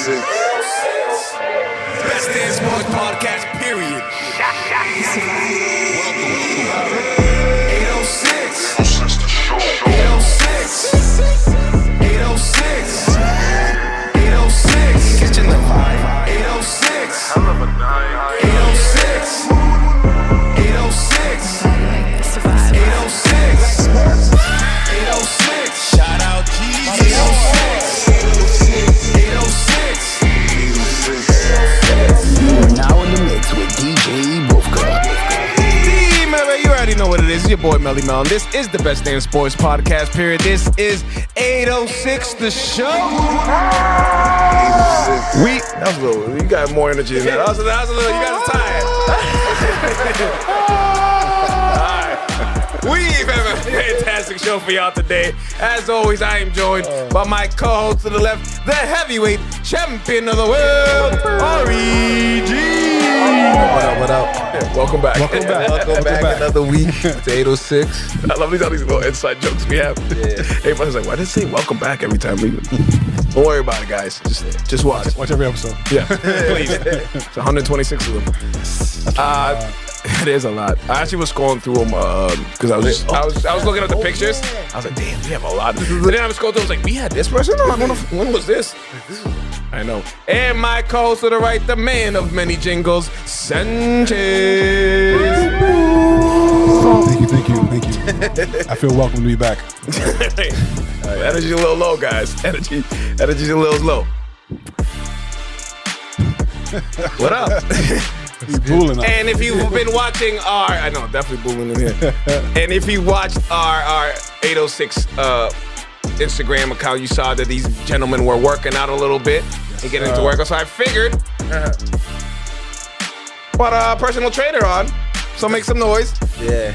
Best Damn Sports Podcast, period. 806. 806. 806. Catching the vibe. 806. I love a night. 806. 806. 806. 806. Shout out G. 806. 806. We're now in the mix with DJ Wolfka. You already know what it is. It's your boy Melly Mel. This is the Best Damn Sports Podcast, period. This is 806 the show. That was a little, you got more energy than that. That was a little, you guys are tired. All right. We have a fantastic show for y'all today. As always, I am joined by my co-host to the left, the heavyweight champion of the world, REG. What up? Yeah, welcome back. Welcome back. Another week to 806. I love all these little inside jokes we have. Yeah. Everybody's like, why did it say welcome back every time we... Don't worry about it, guys. Just watch. Watch every episode. Yeah, please. It's 126 of them. It is a lot. I actually was scrolling through them because I was looking at the pictures. I was like, damn, we have a lot. And then I was scrolling through. I was like, we had this person? I'm like, when was this? I know. And my co-host to the right, the man of many jingles, Sanchez. Thank you. I feel welcome to be back. Energy's a little low, guys. Energy's a little low. What up? He's booling up. And if you've been watching I know, definitely booling in here. And if you watched our 806 Instagram account, you saw that these gentlemen were working out a little bit and getting into work. So I figured, put a personal trainer on. So make some noise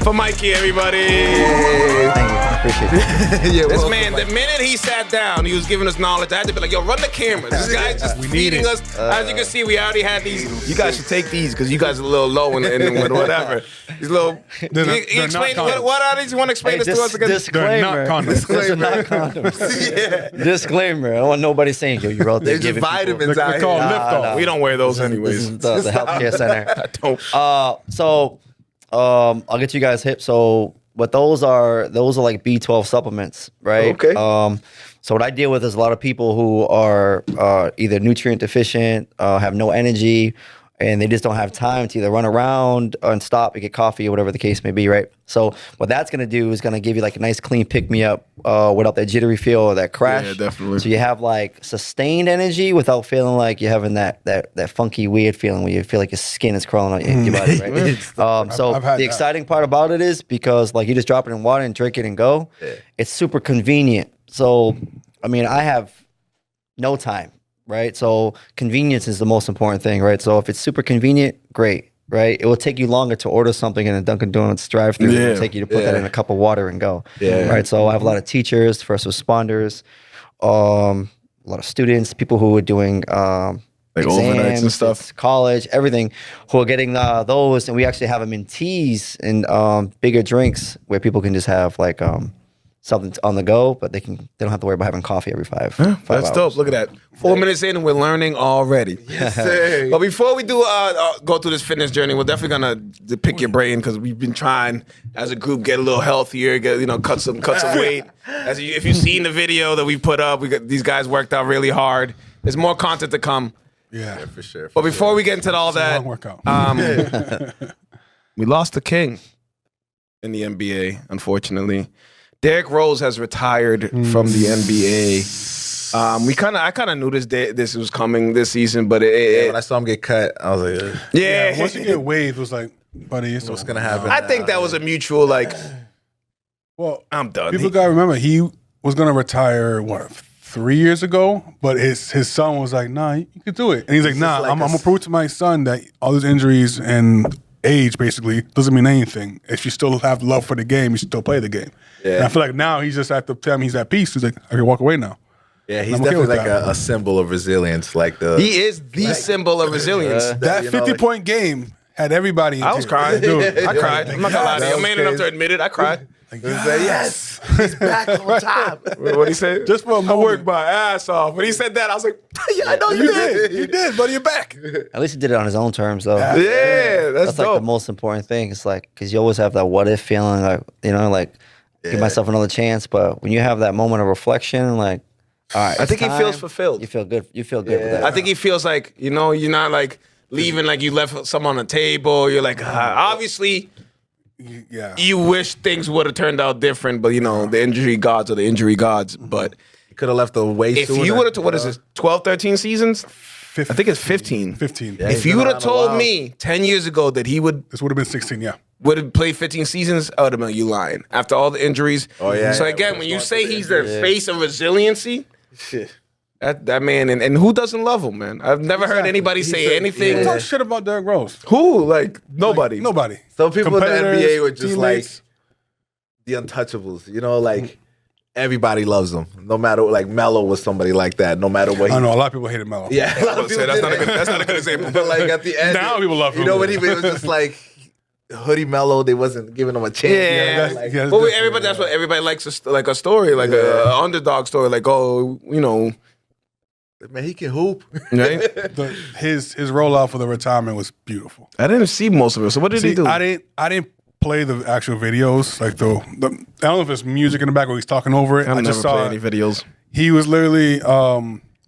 for Mikey, everybody. Thank you. I appreciate it. This man, the minute he sat down, he was giving us knowledge. I had to be like, yo, run the cameras. This guy's just feeding us. As you can see, we already had these. You guys should take these because you guys are a little low and whatever. These little. Explain what are these? You want to explain this to us again? They're Disclaimer. not condoms. These are not condoms. Disclaimer. I don't want nobody saying, yo, you're out there There's just giving vitamins They're out called here. lift off. We don't wear those This anyways. is the healthcare center. I don't. I'll get you guys hip. So what those are like B12 supplements, right? Okay. So what I deal with is a lot of people who are either nutrient deficient, have no energy, and they just don't have time to either run around and stop and get coffee or whatever the case may be, right? So what that's going to do is going to give you like a nice clean pick-me-up without that jittery feel or that crash. Yeah, definitely. So you have like sustained energy without feeling like you're having that funky, weird feeling where you feel like your skin is crawling out your body, right? So I've had the that. exciting part about it is because like you just drop it in water and drink it and go. Yeah. It's super convenient. So, I mean, I have no time. Right, so convenience is the most important thing, right? So if it's super convenient, great, right? It will take you longer to order something in a Dunkin' Donuts drive-thru. It will take you to put that in a cup of water and go. Yeah. Right, so I have a lot of teachers, first responders, a lot of students, people who are doing Like exams, overnights and stuff. college, everything, who are getting those, and we actually have them in teas and bigger drinks where people can just have like something on the go, but they don't have to worry about having coffee every five That's hours. dope. Look at that. 4 minutes in and we're learning already. Yes, sir. But before we do go through this fitness journey, we're definitely gonna pick your brain because we've been trying as a group get a little healthier, cut some weight. If you've seen the video that we put up, these guys worked out really hard. There's more content to come. Yeah, for sure. But before we get into all that, long workout. we lost the king in the NBA, unfortunately. Derrick Rose has retired from the NBA. I kind of knew this was coming this season, but when I saw him get cut, I was like, ugh. yeah. Once you get waived, it was like, buddy, it's What's gonna happen? I think that was a mutual Well, I'm done. people got to remember, he was going to retire, 3 years ago? But his son was like, nah, you can do it. And he's like, nah, like I'm going to prove to my son that all his injuries and age basically doesn't mean anything. If you still have love for the game, you still play the game. Yeah. And I feel like now he's just at the time he's at peace. He's like, I can walk away now. Yeah, he's I'm okay definitely with like that. a symbol of resilience. Like He is the symbol of resilience. That 50-point game had everybody in I was tears. crying. Dude, I cried. I'm not gonna lie to you. I'm man enough to admit it. I cried. Like, He said, yes, he's back on top. What he say? Just for a I moment. worked my ass off. When he said that, I was like, yeah, I know you, You did. did. You did, buddy. You're back. At least he did it on his own terms, though. Yeah, that's That's like the dope. most important thing. It's like because you always have that what if feeling, like like give myself another chance. But when you have that moment of reflection, like, all right, I it's think he time, feels fulfilled. You feel good. You feel good with that. I think he feels like, you're not like leaving like you left some on the table. You're like, obviously, Yeah. you wish things would have turned out different, but the injury gods are the injury gods. But He could have left the way if sooner. you would have, what is it, 12, 13 seasons? I think it's 15. 15. Yeah. If He's you been would have around a told while. me 10 years ago that he would This would have been 16, yeah. have played 15 seasons, I would have been you lying. After all the injuries. Oh, yeah, So yeah, again, we're when you going say through the he's the injuries. face of resiliency, Shit. that man, and who doesn't love him, man? I've never heard anybody say said- anything. yeah. Talk shit about Derrick Rose. Who? Like, nobody. Nobody. Some people in the Competitors, NBA were just teammates. like the untouchables. Like everybody loves them. No matter, like Melo was somebody like that. No matter what. I know a lot of people hated Melo. Yeah, a lot of Say, people that's did not a good. that. That's not a good example. But like at the end, Now people love him. You know when it was just like Hoodie Melo, they wasn't giving him a chance. Yeah. that's- Like, yeah, that's But different, everybody, yeah. that's what everybody likes, like a story, like a underdog story. Like, man, he can hoop. right? His rollout for the retirement was beautiful. I didn't see most of it. So what did he See, do? I didn't play the actual videos, like the I don't know if it's music in the back or he's talking over it. I I never just play saw any videos. he was literally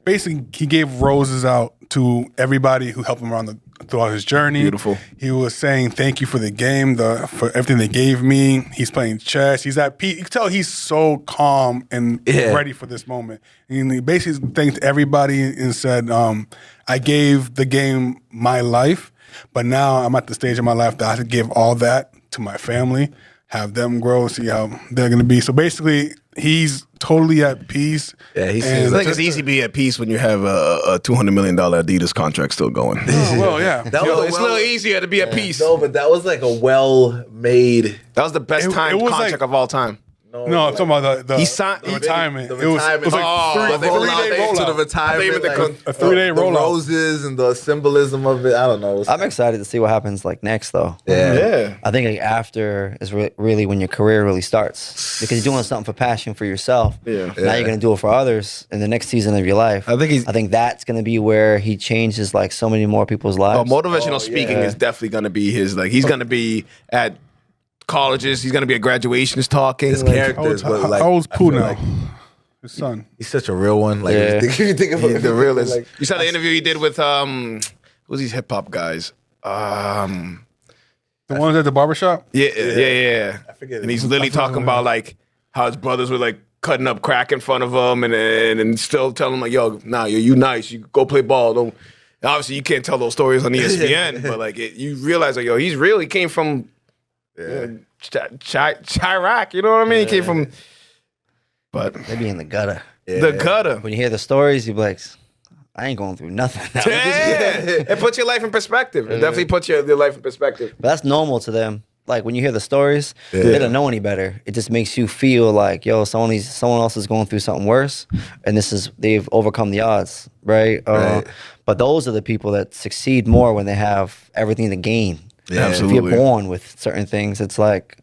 basically he gave roses out to everybody who helped him throughout his journey. Beautiful. He was saying thank you for the game, for everything they gave me. He's playing chess. He's at peace. You can tell he's so calm and ready for this moment. And he basically thanked everybody and said, I gave the game my life, but now I'm at the stage of my life that I have to give all that to my family, have them grow, see how they're going to be. So basically, he's totally at peace. Yeah, he And seems I think it's easy to be at peace when you have a $200 million Adidas contract still going. Oh, well, yeah. That Yo, was it's a little easier to be at peace. No, but that was like a well-made. That was the best It timed was contract like- of all time. No, I'm talking about the He signed- the retirement. The It was like Oh, the the rollout three-day to the rollout. retirement, the like, con- a 3-day the rollout. roses and the symbolism of it. I don't know. I'm excited to see what happens like next, though. Yeah. I think like after is really when your career really starts because you're doing something for passion for yourself. Yeah. Now you're gonna do it for others in the next season of your life. I think that's gonna be where he changes like so many more people's lives. Motivational speaking is definitely going to be his. Like, he's going to be at colleges. He's going to be at graduations talking. His like, characters, but like How old's I Pooh feel now? like His son. he's such a real one. Like Yeah. if you think about He's the realest. Like, You saw the interview he did with who's these hip hop guys? The ones at the barbershop? Yeah. forget And it. he's literally talking about like how his brothers were like cutting up crack in front of him, and still telling him like, "Yo, nah, you nice. You go play ball. Don't." Obviously, you can't tell those stories on ESPN, but like you realize like, yo, he's real. He came from Chirac. You know what I mean? He came from, but Maybe in the gutter. the gutter. When you hear the stories, you're like, I ain't going through nothing. Yeah. It puts your life in perspective. It definitely puts your life in perspective. But that's normal to them. Like when you hear the stories, they don't know any better. It just makes you feel like, yo, someone else is going through something worse, and they've overcome the odds, right? But those are the people that succeed more when they have everything to gain. Yeah, If absolutely. you're born with certain things, it's like,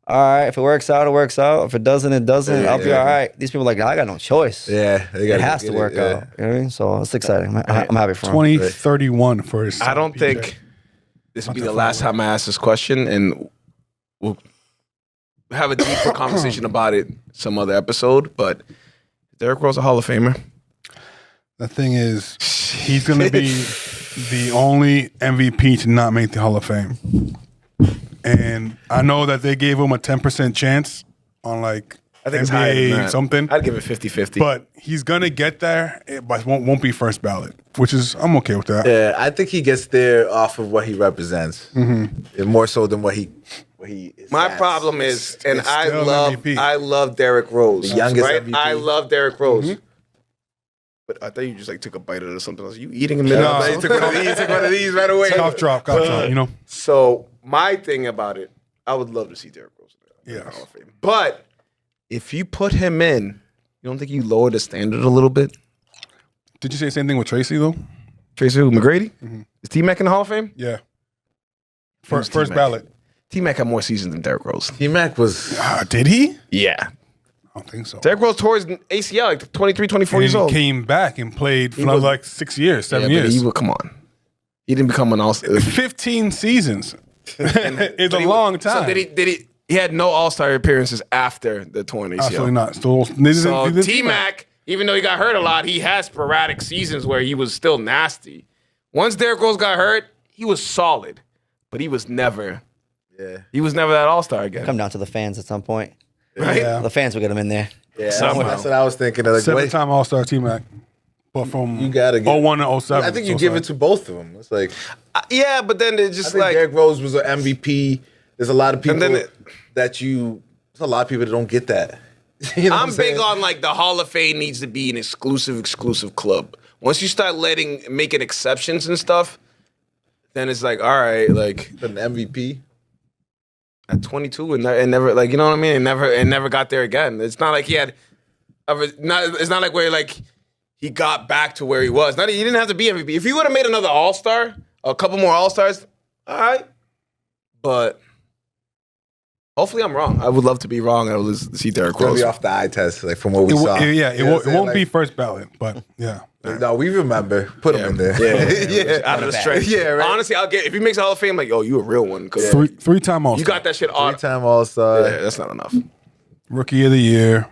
all right, if it works out, it works out. If it doesn't, it doesn't. I'll be all right. These people are like, I got no choice. yeah, they It gotta has to get work yeah. out. You know what I mean? So it's exciting. I'm happy for him. 2031 for his son, I don't PJ. think this will be the last time I ask this question, and we'll have a deeper conversation about it some other episode. But Derrick Rose a Hall of Famer. The thing is, he's going to be the only MVP to not make the Hall of Fame. And I know that they gave him a 10% chance on like I think it's higher than NBA that. something. I'd give it 50-50. But he's going to get there, but won't be first ballot, which is, I'm okay with that. Yeah, I think he gets there off of what he represents, and more so than what he is. my problem is, and it's still an MVP. I love Derrick Rose. The youngest right? MVP. I love Derrick Rose. But I thought you just like took a bite of it or something else. You eating a minute? No. You took one of these. Took one of these right away. Cough drop, you know? So my thing about it, I would love to see Derrick Rose in the Yes. Hall of Fame. But if you put him in, you don't think you lower the standard a little bit? Did you say the same thing with Tracy, though? Tracy who, McGrady? Is T-Mac in the Hall of Fame? Yeah. Who's First T-Mac? ballot. T-Mac had more seasons than Derrick Rose. T-Mac was Did he? Yeah. I don't think so. Derrick Rose tore his ACL like 23, 24 years he old. came back and played for another, like 6 years, 7 Yeah, but years. come on. He didn't become an all-star. 15 seasons. It's a long time. So did he? He had no All-Star appearances after the torn ACL. Absolutely not. So T-Mac, even though he got hurt a lot, he had sporadic seasons where he was still nasty. Once Derrick Rose got hurt, he was solid, but he was never that All-Star again. Come down to the fans at some point. Right? Yeah. The fans will get him in there. Yeah, Somehow. that's what I was thinking. Like, wait, 7-time All-Star T-Mac. But from You gotta get- 01 to 07. I think you give it to both of them. It's like Yeah, but then it's I just think like Derrick Rose was an MVP. There's a lot of people then there's a lot of people that don't get that. You know what I'm big saying? on like the Hall of Fame needs to be an exclusive club. Once you start making exceptions and stuff, then it's like, all right, like an MVP. at 22 and never like, you know what I mean? And never got there again. It's not like he had it's not like where like he got back to where he was. He didn't have to be MVP. If he would have made another All-Star, a couple more All-Stars, all right. But hopefully I'm wrong. I would love to be wrong. I would see Derrick It's gonna Rose. be off the eye test, like from what we saw. It You know what I'm saying? won't be Like, first ballot, but yeah. No, we remember. Put him in there. Yeah. Out of the straight. Yeah, right. Honestly, if he makes a Hall of Fame, like, yo, you a real one. 'Cause Three-time All-Star. you got that shit on. 3-time All-Star. Yeah, that's not enough. Rookie of the Year,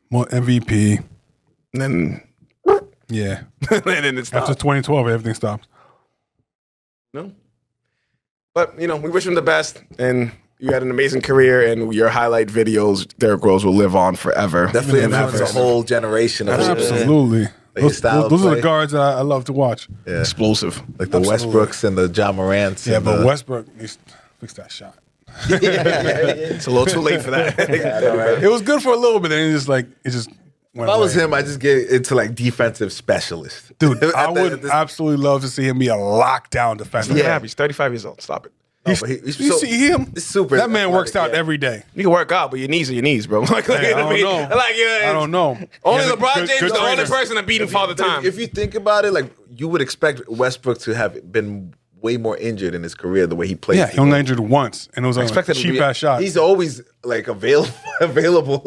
more MVP. And then, Yeah. and then it stopped. After 2012, everything stopped. No. But, we wish him the best. And you had an amazing career. And your highlight videos, Derrick Rose will live on forever. Definitely Yeah, influenced a whole generation of people. Absolutely. his style of Those are play. the guards that I love to watch. Yeah. Explosive. Like the Absolutely. Westbrooks and the John Morants. Yeah, and but the, Westbrook needs to fix that shot. It's a little too late for that. It was good for a little bit, and it just went If I was away. him, I just get into like defensive specialist. Dude, At I the- would at this- absolutely love to see him be a lockdown defender. Look at him. He's 35 years old. Stop it. No, but he's You so- see him? he's super That man works athletic, out yeah. every day. You can work out, but your knees are your knees, bro. Like, Hey, I don't know. Like, yeah, I don't know. Only He has a LeBron good- James good is the only trainer. person that beat him Father Time. If you think about it, like you would expect Westbrook to have been way more injured in his career the way he played. Yeah, he only got injured once, and it was like a expected him to be- cheap ass shot. He's always like available.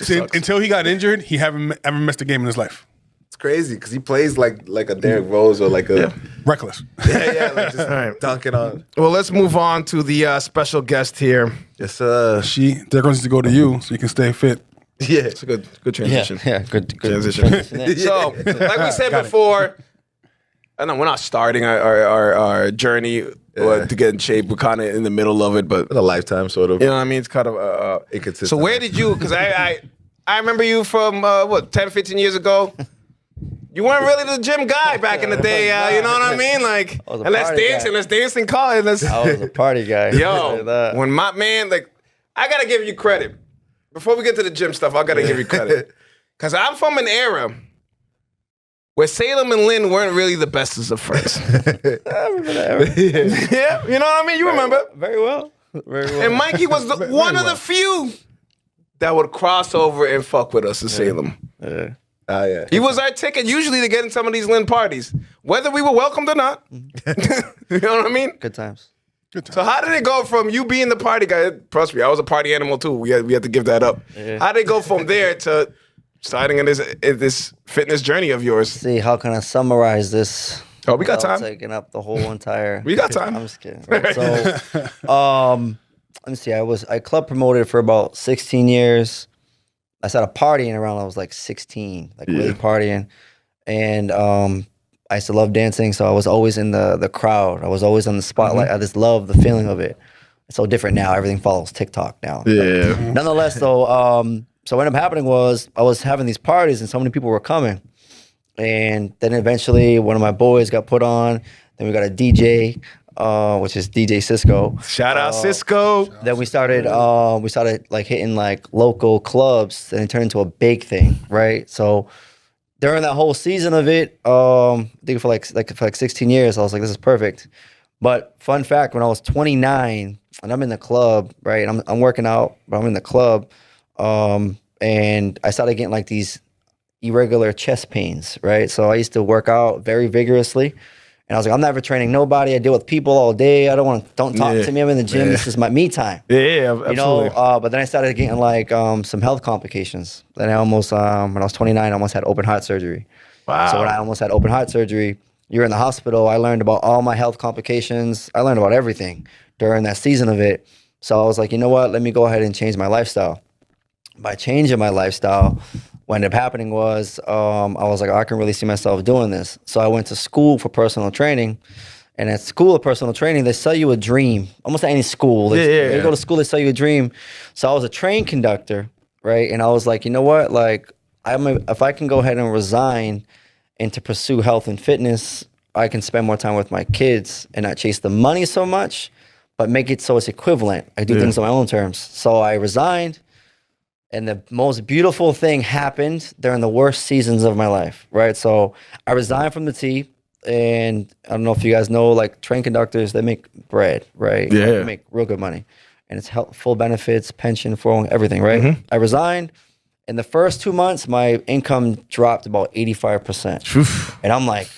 Until he got injured, he haven't ever missed a game in his life. It's crazy because he plays like a Derrick Rose or like a Reckless. like just right. dunking on. Well, let's move on to the special guest here. Yes, Derrick Rose needs to go to you so you can stay fit. yeah. It's a good Yeah, transition. yeah, good Transition. there. So, like we said Got it. before, I know we're not starting our journey to get in shape. We're kind of in the middle of it, but In a lifetime, sort of. you know what I mean? It's kind of Inconsistent. So where did you? Because I remember you from 10, 15 years ago. You weren't really the gym guy back in the day. You know what I mean? Like, I was a and let's party dance guy. and let's dance and call it. Let's, I was a party guy. yo, That. when my man, like, I gotta give you credit. Before we get to the gym stuff, I gotta give you credit. Because I'm from an era where Salem and Lynn weren't really the bestest of friends. I remember that. Yeah, you know what I mean? You remember. Very well. Very well. And Mikey was one of the few that would cross over and fuck with us in Salem. Yeah. Yeah. He was our ticket usually to get in some of these Lynn parties, whether we were welcomed or not. You know what I mean? Good times. So how did it go from you being the party guy? Trust me, I was a party animal too. We had to give that up. Yeah. How did it go from there to starting in this fitness journey of yours? See, how can I summarize this? Oh, we got without time. Taking up the whole entire. We got time. I'm just kidding. Right? So, let me see. I club promoted for about 16 years. I started partying around I was like 16, like really partying, and I used to love dancing. So I was always in the crowd. I was always on the spotlight. I just love the feeling of it. It's so different now. Everything follows TikTok now. Yeah. Nonetheless, though, so what ended up happening was I was having these parties and so many people were coming. And then eventually one of my boys got put on. Then we got a DJ, which is DJ Cisco. Shout out Cisco. Then we started like hitting like local clubs and it turned into a big thing, right? So during that whole season of it, I think for like 16 years, I was like, this is perfect. But fun fact, when I was 29 and I'm in the club, right? And I'm working out, but I'm in the club, and I started getting like these irregular chest pains, right? So I used to work out very vigorously, And I was like, I'm never training nobody. I deal with people all day. Don't talk to me. I'm in the gym. This is me time. Yeah, absolutely. You know, but then I started getting like some health complications. Then I almost, when I was 29, I almost had open heart surgery. Wow. So when I almost had open heart surgery, you're in the hospital. I learned about all my health complications. I learned about everything during that season of it. So I was like, you know what? Let me go ahead and change my lifestyle. By changing my lifestyle, what ended up happening was I was like, I can really see myself doing this. So I went to school for personal training. And at school of personal training, they sell you a dream. Almost at any school. You go to school, they sell you a dream. So I was a train conductor, right? And I was like, you know what? Like, if I can go ahead and resign and to pursue health and fitness, I can spend more time with my kids and not chase the money so much, but make it so it's equivalent. I do things on my own terms. So I resigned. And the most beautiful thing happened during the worst seasons of my life, right? So I resigned from the T, and I don't know if you guys know, like train conductors, they make bread, right? Yeah. They make real good money. And it's full benefits, pension, 401, everything, right? I resigned. In the first 2 months, my income dropped about 85%. And I'm like,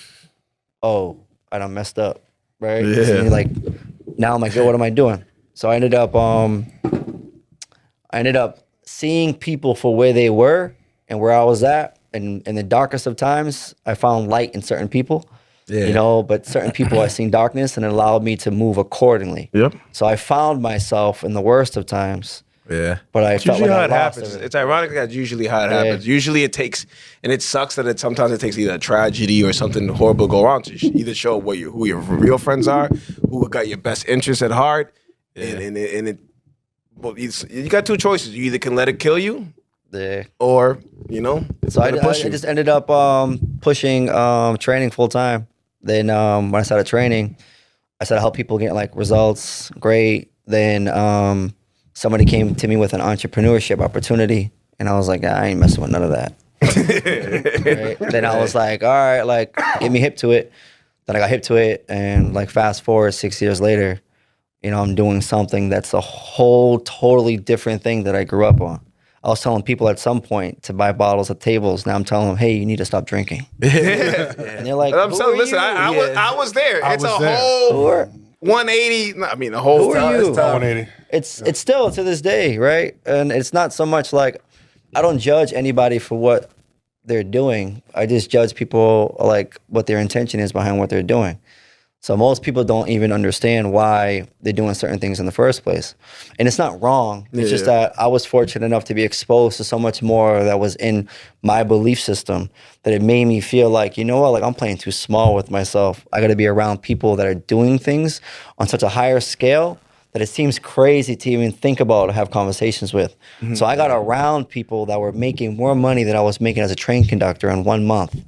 oh, I done messed up, right? Yeah. So like, now I'm like, yo, what am I doing? So I ended up seeing people for where they were and where I was at. And in the darkest of times, I found light in certain people, you know, but certain people I seen darkness, and it allowed me to move accordingly. Yep. So I found myself in the worst of times. Yeah. But I It's felt usually like how I it lost happens. everything. It's ironic that's usually how it happens. Usually it takes, and it sucks that sometimes it takes either a tragedy or something horrible to go wrong to either show who your real friends are, who got your best interests at heart, and well, you got two choices. You either can let it kill you, or So I let it push you. just ended up pushing training full time. Then when I started training, I started help people get like results. Great. Then somebody came to me with an entrepreneurship opportunity, and I was like, I ain't messing with none of that. Right? Then I was like, all right, like get me hip to it. Then I got hip to it, and like fast forward 6 years later, I'm doing something that's a whole totally different thing that I grew up on. I was telling people at some point to buy bottles at tables. Now I'm telling them, hey, you need to stop drinking. And they're like, I'm saying, listen, I was there. It's a whole 180. I mean, the whole Who are you? 180. It's still to this day, right? And it's not so much like I don't judge anybody for what they're doing. I just judge people like what their intention is behind what they're doing. So most people don't even understand why they're doing certain things in the first place. And it's not wrong. It's just that I was fortunate enough to be exposed to so much more that was in my belief system that it made me feel like, you know what, like I'm playing too small with myself. I got to be around people that are doing things on such a higher scale that it seems crazy to even think about or have conversations with. So I got around people that were making more money than I was making as a train conductor in 1 month.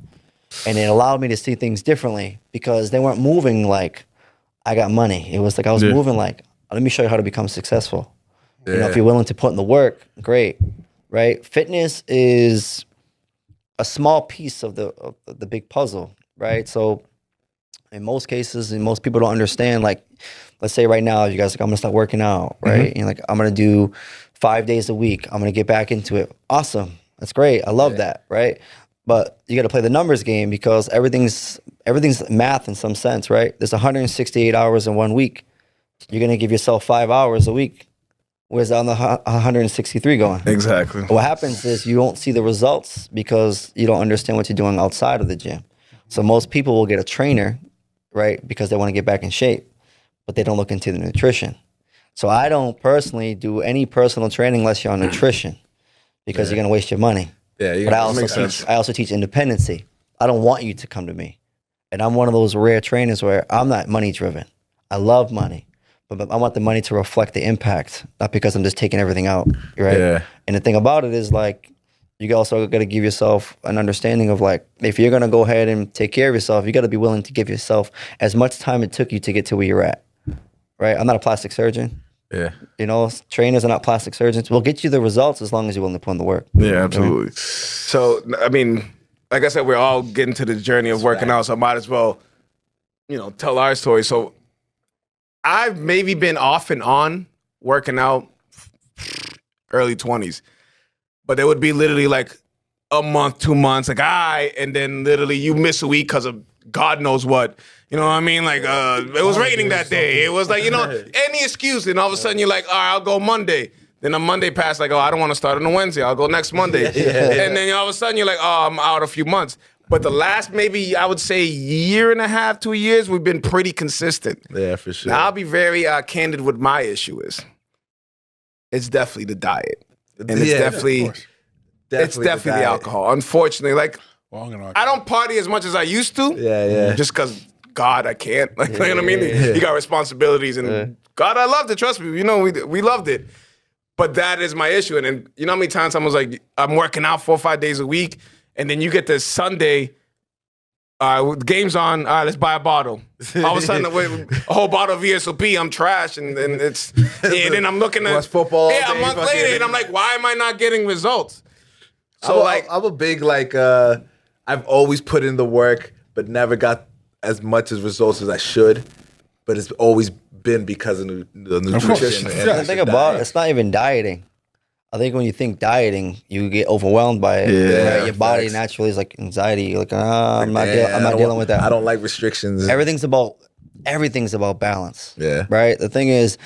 And it allowed me to see things differently because they weren't moving like I got money. It was like I was moving like, let me show you how to become successful. If you're willing to put in the work, great, right? Fitness is a small piece of the big puzzle, right? So in most cases, and most people don't understand, like, let's say right now, you guys are like, I'm gonna start working out, right? And you're like, I'm gonna do 5 days a week. I'm gonna get back into it. Awesome. That's great. I love that, right? But you got to play the numbers game because everything's math in some sense, right? There's 168 hours in 1 week. You're going to give yourself 5 hours a week. Where's on the 163 going? Exactly. What happens is you don't see the results because you don't understand what you're doing outside of the gym. So most people will get a trainer, right, because they want to get back in shape, but they don't look into the nutrition. So I don't personally do any personal training unless you're on nutrition because you're going to waste your money. Yeah, But I also teach independency. I don't want you to come to me. And I'm one of those rare trainers where I'm not money driven. I love money, but I want the money to reflect the impact, not because I'm just taking everything out, right? Yeah. And the thing about it is like, you also got to give yourself an understanding of like, if you're going to go ahead and take care of yourself, you got to be willing to give yourself as much time it took you to get to where you're at, right? I'm not a plastic surgeon. Yeah. Trainers are not plastic surgeons. We'll get you the results as long as you're willing to put in the work. Yeah, absolutely. So, I mean, like I said, we're all getting to the journey of working out, so I might as well, tell our story. So, I've maybe been off and on working out early 20s, but it would be literally like a month, 2 months, like, and then literally you miss a week because of God knows what. You know what I mean? Like, it was raining that day. It was like, any excuse. And all of a sudden you're like, all right, I'll go Monday. Then a Monday passed, like, oh, I don't want to start on a Wednesday. I'll go next Monday. And then all of a sudden you're like, oh, I'm out a few months. But the last maybe, I would say, year and a half, 2 years, we've been pretty consistent. Yeah, for sure. Now, I'll be very candid with my issue is. It's definitely the diet. And it's definitely the alcohol. Unfortunately, like, I don't party as much as I used to. Yeah. Just because, God, I can't. Like, you know what I mean? You got responsibilities. And God, I loved it. Trust me. We loved it. But that is my issue. And then, you know how many times someone's like, I'm working out 4 or 5 days a week. And then you get this Sunday, the game's on, all right, let's buy a bottle. All of a sudden, a whole bottle of VSOP, I'm trash. And then and then I'm looking at football. Yeah, a month later, and I'm like, why am I not getting results? So I'm a big, I've always put in the work, but never got as much as results as I should. But it's always been because of the nutrition. The thing about it's not even dieting. I think when you think dieting, you get overwhelmed by it. Yeah, right? Your body naturally is like anxiety. You're like, I'm not dealing with that. I don't like restrictions. Everything's about balance. Yeah. Right? The thing is,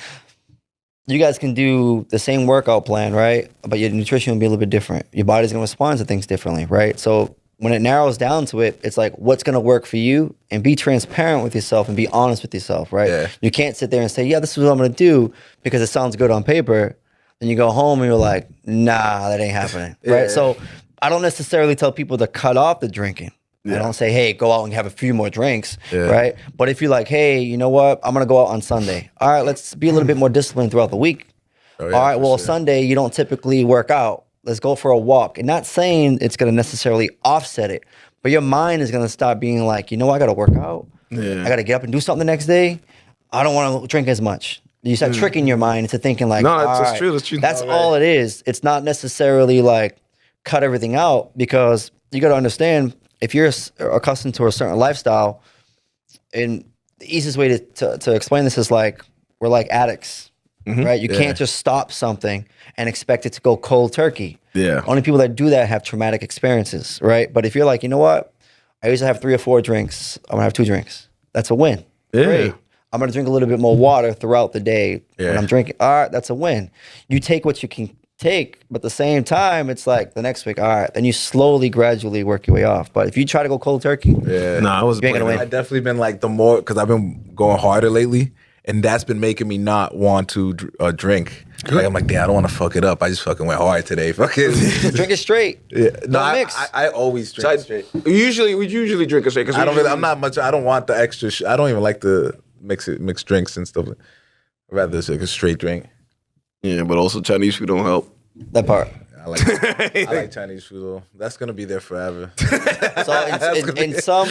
you guys can do the same workout plan, right? But your nutrition will be a little bit different. Your body's going to respond to things differently, right? So when it narrows down to it, it's like, what's going to work for you? And be transparent with yourself and be honest with yourself, right? Yeah. You can't sit there and say, yeah, this is what I'm going to do because it sounds good on paper. Then you go home and you're like, nah, that ain't happening, right? So I don't necessarily tell people to cut off the drinking. I don't say, hey, go out and have a few more drinks, right? But if you're like, hey, you know what? I'm going to go out on Sunday. All right, let's be a little bit more disciplined throughout the week. All right, well, Sunday, you don't typically work out. Let's go for a walk. And not saying it's going to necessarily offset it, but your mind is going to start being like, you know, I got to work out. I got to get up and do something the next day. I don't want to drink as much. You start tricking your mind into thinking like, no, that's true. That's true. That's all it is. It's not necessarily like cut everything out because you got to understand if you're accustomed to a certain lifestyle, and the easiest way to explain this is like we're like addicts, right? You can't just stop something and expect it to go cold turkey. Yeah. Only people that do that have traumatic experiences, right? But if you're like, you know what? I used to have 3 or 4 drinks. I'm gonna have 2 drinks. That's a win. Yeah. Great. I'm going to drink a little bit more water throughout the day when I'm drinking. All right, that's a win. You take what you can take, but at the same time, it's like the next week, all right, then you slowly, gradually work your way off. But if you try to go cold turkey, I was you ain't going to win. I've definitely been like because I've been going harder lately, and that's been making me not want to drink. Like, I'm like, damn, I don't want to fuck it up. I just fucking went hard today. Fucking Drink it straight. Yeah. No, Don't mix. I always drink straight. We usually drink it straight because I'm not much. I don't want the extra. I don't even like the mix drinks and stuff. I'd rather it's like a straight drink. Yeah, but also Chinese food don't help. That part. I like Chinese food though. That's gonna be there forever. So in some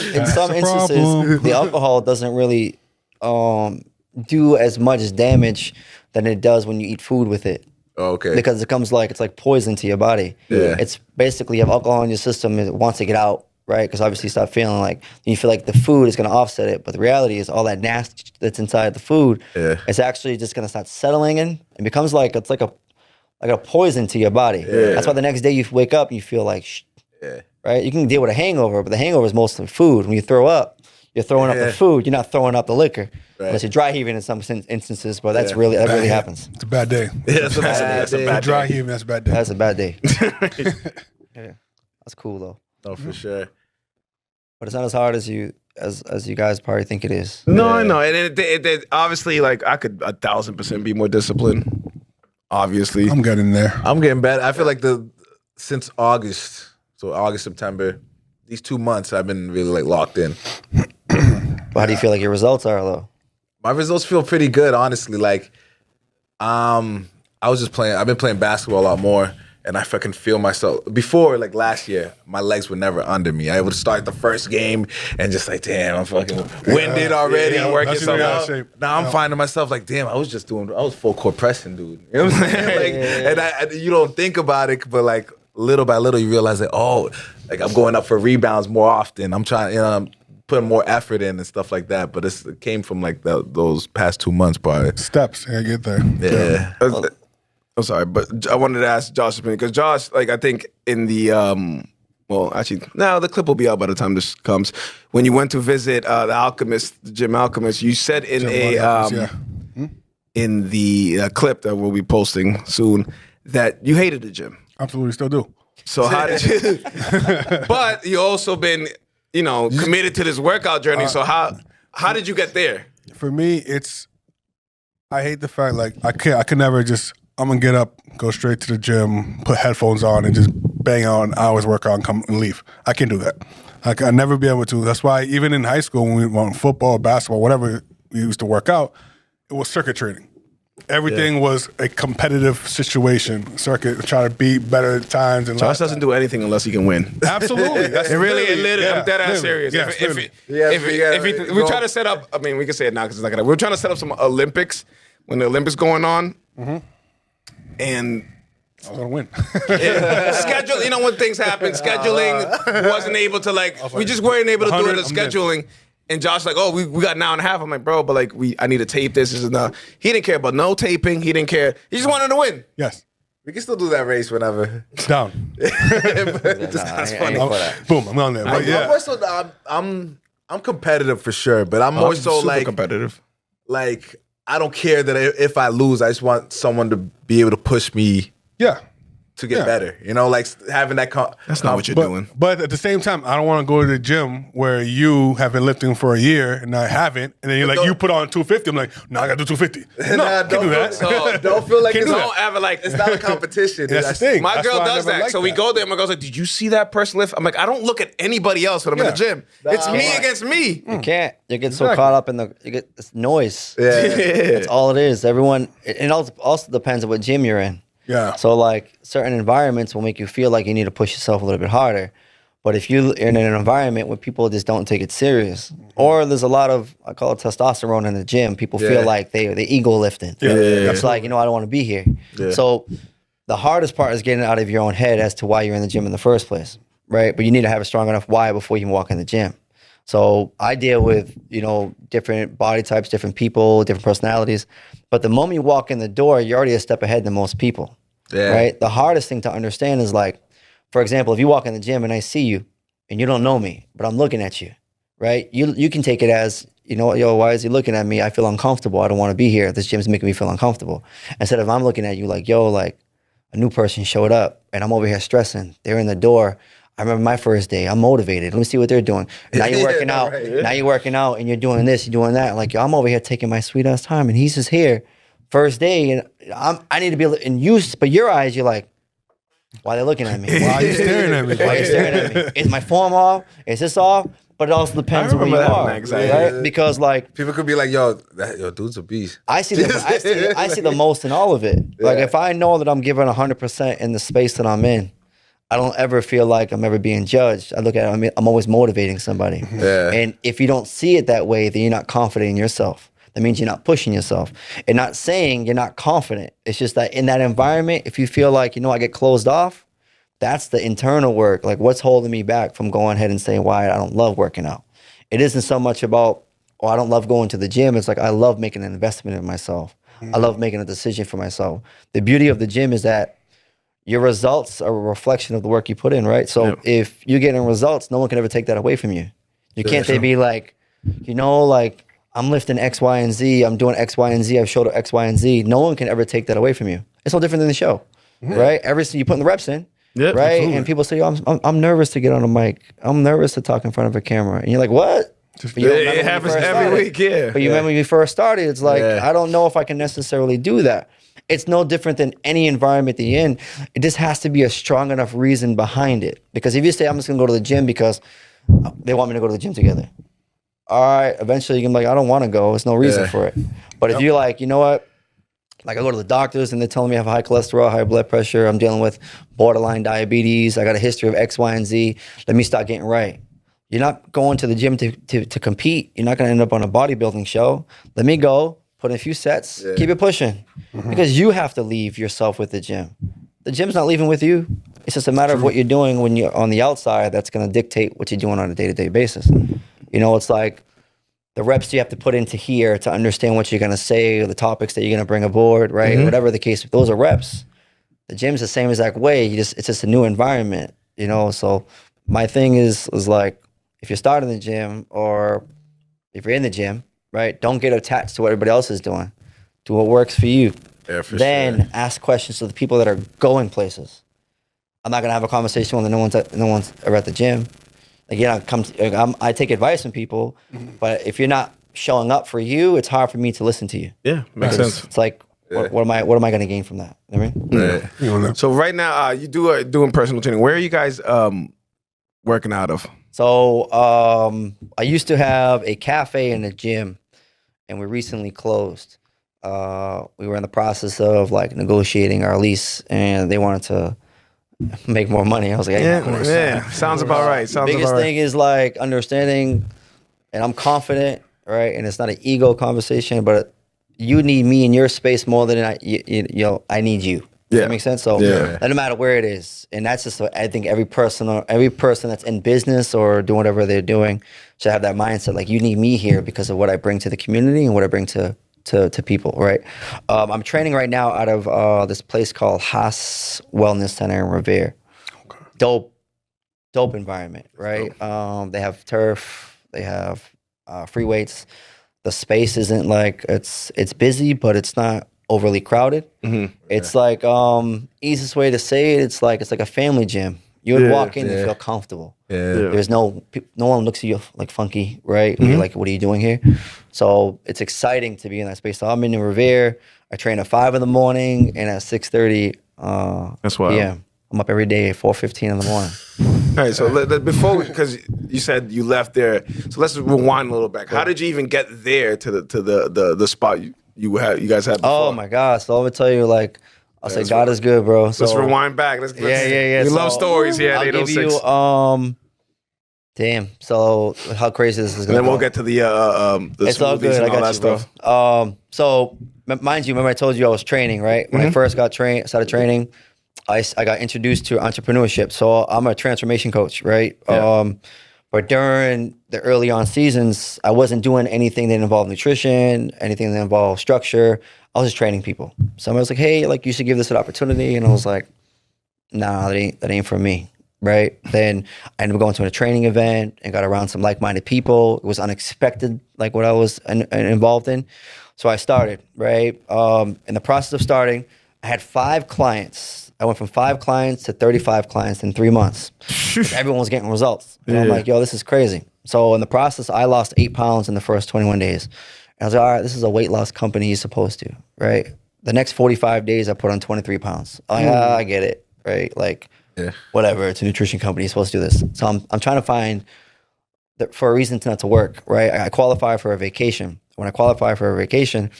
instances, the alcohol doesn't really do as much damage than it does when you eat food with it. Okay. Because it's like poison to your body. Yeah. It's basically you have alcohol in your system, it wants to get out, right? Because obviously you start feeling like you feel like the food is going to offset it, but the reality is all that nasty that's inside the food, it's actually just going to start settling in and becomes like it's like a poison to your body. That's why the next day you wake up and you feel like right? You can deal with a hangover, but the hangover is mostly food. When you throw up, you're throwing up the food. You're not throwing up the liquor. Unless you're dry heaving in some instances, but that really happens. It's a bad day. That's a bad day. Dry heaving, that's a bad day. That's a bad day. That's cool though. No, for sure. But it's not as hard as you guys probably think it is. No, I know. And it obviously, like, I could 1,000% be more disciplined. Obviously. I'm getting there. I'm getting better. I feel like since August, so August, September, these 2 months I've been really like locked in. But how do you feel like your results are though? My results feel pretty good, honestly. Like, I've been playing basketball a lot more, and I fucking feel myself. Before, like last year, my legs were never under me. I would start the first game and just like, damn, I'm fucking winded already. I'm working something out. Now I'm finding myself like, damn, I was full court pressing, dude. You know what I'm saying? And you don't think about it, but like little by little, you realize that, like I'm going up for rebounds more often. I'm trying, I'm putting more effort in and stuff like that. But it came from like those past 2 months, probably. Steps, I get there. Yeah. I'm sorry, but I wanted to ask Josh a minute because Josh, like, I think in the Well, actually, no, the clip will be out by the time this comes. When you went to visit the Alchemist, the Gym Alchemist, you said in in the clip that we'll be posting soon that you hated the gym. Absolutely, still do. So how did you? But you also been, committed to this workout journey. So how did you get there? For me, I hate the fact I could never just. I'm gonna get up, go straight to the gym, put headphones on, and just bang out an hour's workout and come and leave. I can't do that. I'd never be able to. That's why even in high school when we went football, basketball, whatever we used to work out, it was circuit training. Everything was a competitive situation. Circuit, trying to beat better times. And Josh doesn't do anything unless he can win. Absolutely. That's I'm dead ass serious. Yeah, If we try to set up, I mean, we can say it now because it's not gonna. We're trying to set up some Olympics when the Olympics going on, and I was gonna win. schedule. When things happen, scheduling wasn't able to we just weren't able to do it. The scheduling. And Josh oh, we got an hour and a half. I'm like, bro, but I need to tape this. This is not. He didn't care about no taping. He didn't care. He just wanted to win. Yes. We can still do that race whenever. Down. That's funny. Boom, I'm on there. But yeah. I'm more so, I'm competitive for sure, but I'm more so super competitive. I don't care that if I lose, I just want someone to be able to push me Yeah. to get better. Having that. That's not what you're doing. But at the same time, I don't want to go to the gym where you have been lifting for a year and I haven't, and then you're you put on 250. I'm like, no, I got to do 250. No, can't do that. So don't feel like Can't it's do don't that. ever it's not a competition. That's the thing. My That's girl why I does never that. liked So we go there. My girl's like, "Did you see that person lift?" I'm like, "I don't look at anybody else when I'm in the gym. It's me against me." You can't. You get so caught up in it's noise. Yeah. That's all it is. Everyone. It also depends on what gym you're in. Yeah. So certain environments will make you feel like you need to push yourself a little bit harder. But if you're in an environment where people just don't take it serious, or there's a lot of, I call it testosterone in the gym, people feel like they're ego lifting. Yeah. It's I don't want to be here. Yeah. So the hardest part is getting out of your own head as to why you're in the gym in the first place, right? But you need to have a strong enough why before you can walk in the gym. So I deal with, different body types, different people, different personalities. But the moment you walk in the door, you're already a step ahead than most people, right? The hardest thing to understand is for example, if you walk in the gym and I see you and you don't know me, but I'm looking at you, right? You can take it as, why is he looking at me? I feel uncomfortable. I don't want to be here. This gym's making me feel uncomfortable. Instead of I'm looking at you a new person showed up and I'm over here stressing. They're in the door. I remember my first day. I'm motivated. Let me see what they're doing. Now you're working out. Right. Now you're working out and you're doing this, you're doing that. I'm over here taking my sweet ass time and he's just here. First day, and I need to be in use, but your eyes, you're like, why are they looking at me? Why are you staring at me? Why are you staring at me? Is my form off? Is this off? But it also depends on where you are, right? Because people could be like, yo, dude's a beast. I see the most in all of it. If I know that I'm giving 100% in the space that I'm in, I don't ever feel like I'm ever being judged. I look at it, I'm always motivating somebody. Yeah. And if you don't see it that way, then you're not confident in yourself. That means you're not pushing yourself. And not saying you're not confident. It's just that in that environment, if you feel I get closed off, that's the internal work. What's holding me back from going ahead and saying why I don't love working out. It isn't so much about, I don't love going to the gym. It's I love making an investment in myself. I love making a decision for myself. The beauty of the gym is that your results are a reflection of the work you put in, right? So if you're getting results, no one can ever take that away from you. You can't be I'm lifting X, Y, and Z. I'm doing X, Y, and Z. I've showed X, Y, and Z. No one can ever take that away from you. It's no different than the show, right? Everything you put in the reps in, right? Absolutely. And people say, I'm nervous to get on a mic. I'm nervous to talk in front of a camera. And you're like, what? It happens every week, But you remember when you first started, it's I don't know if I can necessarily do that. It's no different than any environment that you're in. It just has to be a strong enough reason behind it. Because if you say, I'm just going to go to the gym because they want me to go to the gym together. All right, eventually you can be I don't want to go. There's no reason for it. But if you're you know what? I go to the doctors and they're telling me I have high cholesterol, high blood pressure. I'm dealing with borderline diabetes. I got a history of X, Y, and Z. Let me start getting right. You're not going to the gym to compete. You're not going to end up on a bodybuilding show. Let me go, put in a few sets, keep it pushing. Because you have to leave yourself with the gym. The gym's not leaving with you. It's just a matter of what you're doing when you're on the outside that's going to dictate what you're doing on a day-to-day basis. It's the reps you have to put into here to understand what you're going to say, or the topics that you're going to bring aboard, right? Whatever the case, those are reps. The gym's the same exact way. It's just a new environment, So my thing is like, if you're starting the gym or if you're in the gym, right? Don't get attached to what everybody else is doing. Do what works for you. Yeah, for Then sure. ask questions to the people that are going places. I'm not gonna have a conversation when no one's at the gym. Like, I take advice from people, but if you're not showing up for you, it's hard for me to listen to you. Yeah, makes sense. It's like, what am I going to gain from that? You know what I mean? Yeah. You know, So right now, you doing personal training. Where are you guys working out of? So I used to have a cafe and a gym, and we recently closed. We were in the process of like negotiating our lease, and they wanted to make more money. I was like, Yeah, sounds about right. Sounds biggest about right. thing is like understanding, and I'm confident, right? And it's not an ego conversation, but you need me in your space more than I need you. Does that make sense? So no matter where it is, and that's just I think every person that's in business or doing whatever they're doing should have that mindset. Like, you need me here because of what I bring to the community and what I bring to people, right? I'm training right now out of this place called Haas Wellness Center in Revere. Okay. Dope environment, right? They have turf, they have free weights. The space isn't like it's busy, but it's not overly crowded. Mm-hmm. It's like easiest way to say it. It's like a family gym. You would walk in and feel comfortable. Yeah. There's no one looks at you like funky, right? You're like, what are you doing here? So it's exciting to be in that space. So I'm in Revere. I train at 5 in the morning and at 6:30. That's wild. Yeah, I'm up every day at 4:15 in the morning. All right, so before, because you said you left there, so let's rewind a little back. How did you even get there to the spot you guys had before? Oh my God! So let me tell you, like, I'll say God is good, bro. So Let's rewind back. Let's yeah. We So, love stories here at I'll give 806. you damn. So how crazy this is And gonna then go. we'll get to the It's all smoothies good. and I all got that you, bro. stuff. So mind you, remember I told you I was training, right? When I first started training, I got introduced to entrepreneurship. So I'm a transformation coach, right? But during the early on seasons, I wasn't doing anything that involved nutrition, anything that involved structure. I was just training people. Somebody was like, hey, like, you should give this an opportunity. And I was like, nah, that ain't for me. Right. Then I ended up going to a training event and got around some like-minded people. It was unexpected, like what I was involved in. So I started, right? In the process of starting, I had 5 clients. I went from 5 clients to 35 clients in 3 months. Everyone was getting results. And I'm like, yo, this is crazy. So in the process, I lost 8 pounds in the first 21 days. And I was like, all right, this is a weight loss company. You're supposed to, right? The next 45 days, I put on 23 pounds. I get it, right? Like, whatever, it's a nutrition company, you're supposed to do this. So I'm trying to find for a reason not to work, right? I qualify for a vacation. When I qualify for a vacation,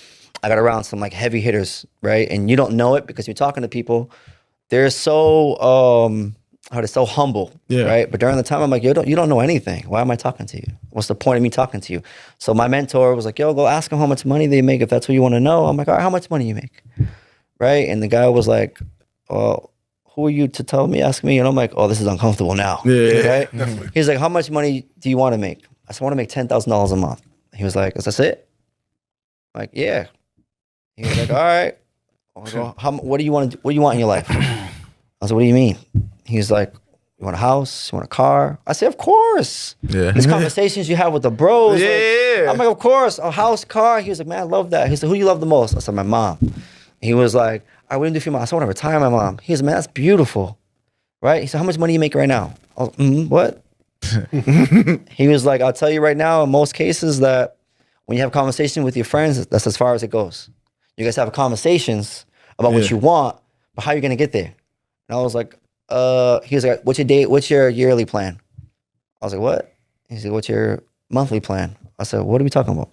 I got around some like heavy hitters, right? And you don't know it because you're talking to people. They're so they're so humble, right? But during the time, I'm like, you don't know anything. Why am I talking to you? What's the point of me talking to you? So my mentor was like, yo, go ask them how much money they make if that's what you want to know. I'm like, all right, how much money you make, right? And the guy was like, well, who are you to tell me, ask me? And I'm like, oh, this is uncomfortable now. Right? He's like, how much money do you want to make? I said, I want to make $10,000 a month. He was like, that's it? I'm like, yeah. He was like, all right. I go, what do you want in your life? I was like, what do you mean? He's like, you want a house? You want a car? I said, of course. Yeah. These conversations you have with the bros. Yeah. I'm like, of course. A house, car. He was like, man, I love that. He said, who do you love the most? I said, my mom. He was like, all right, what do you do for your mom? I said, I want to retire my mom. He was like, man, that's beautiful. Right? He said, how much money do you make right now? I was like, what? He was like, I'll tell you right now, in most cases, that when you have a conversation with your friends, that's as far as it goes. You guys have conversations about what you want, but how are you going to get there? And I was like, he was like, what's your yearly plan? I was like, what? He said, what's your monthly plan? I said, what are we talking about?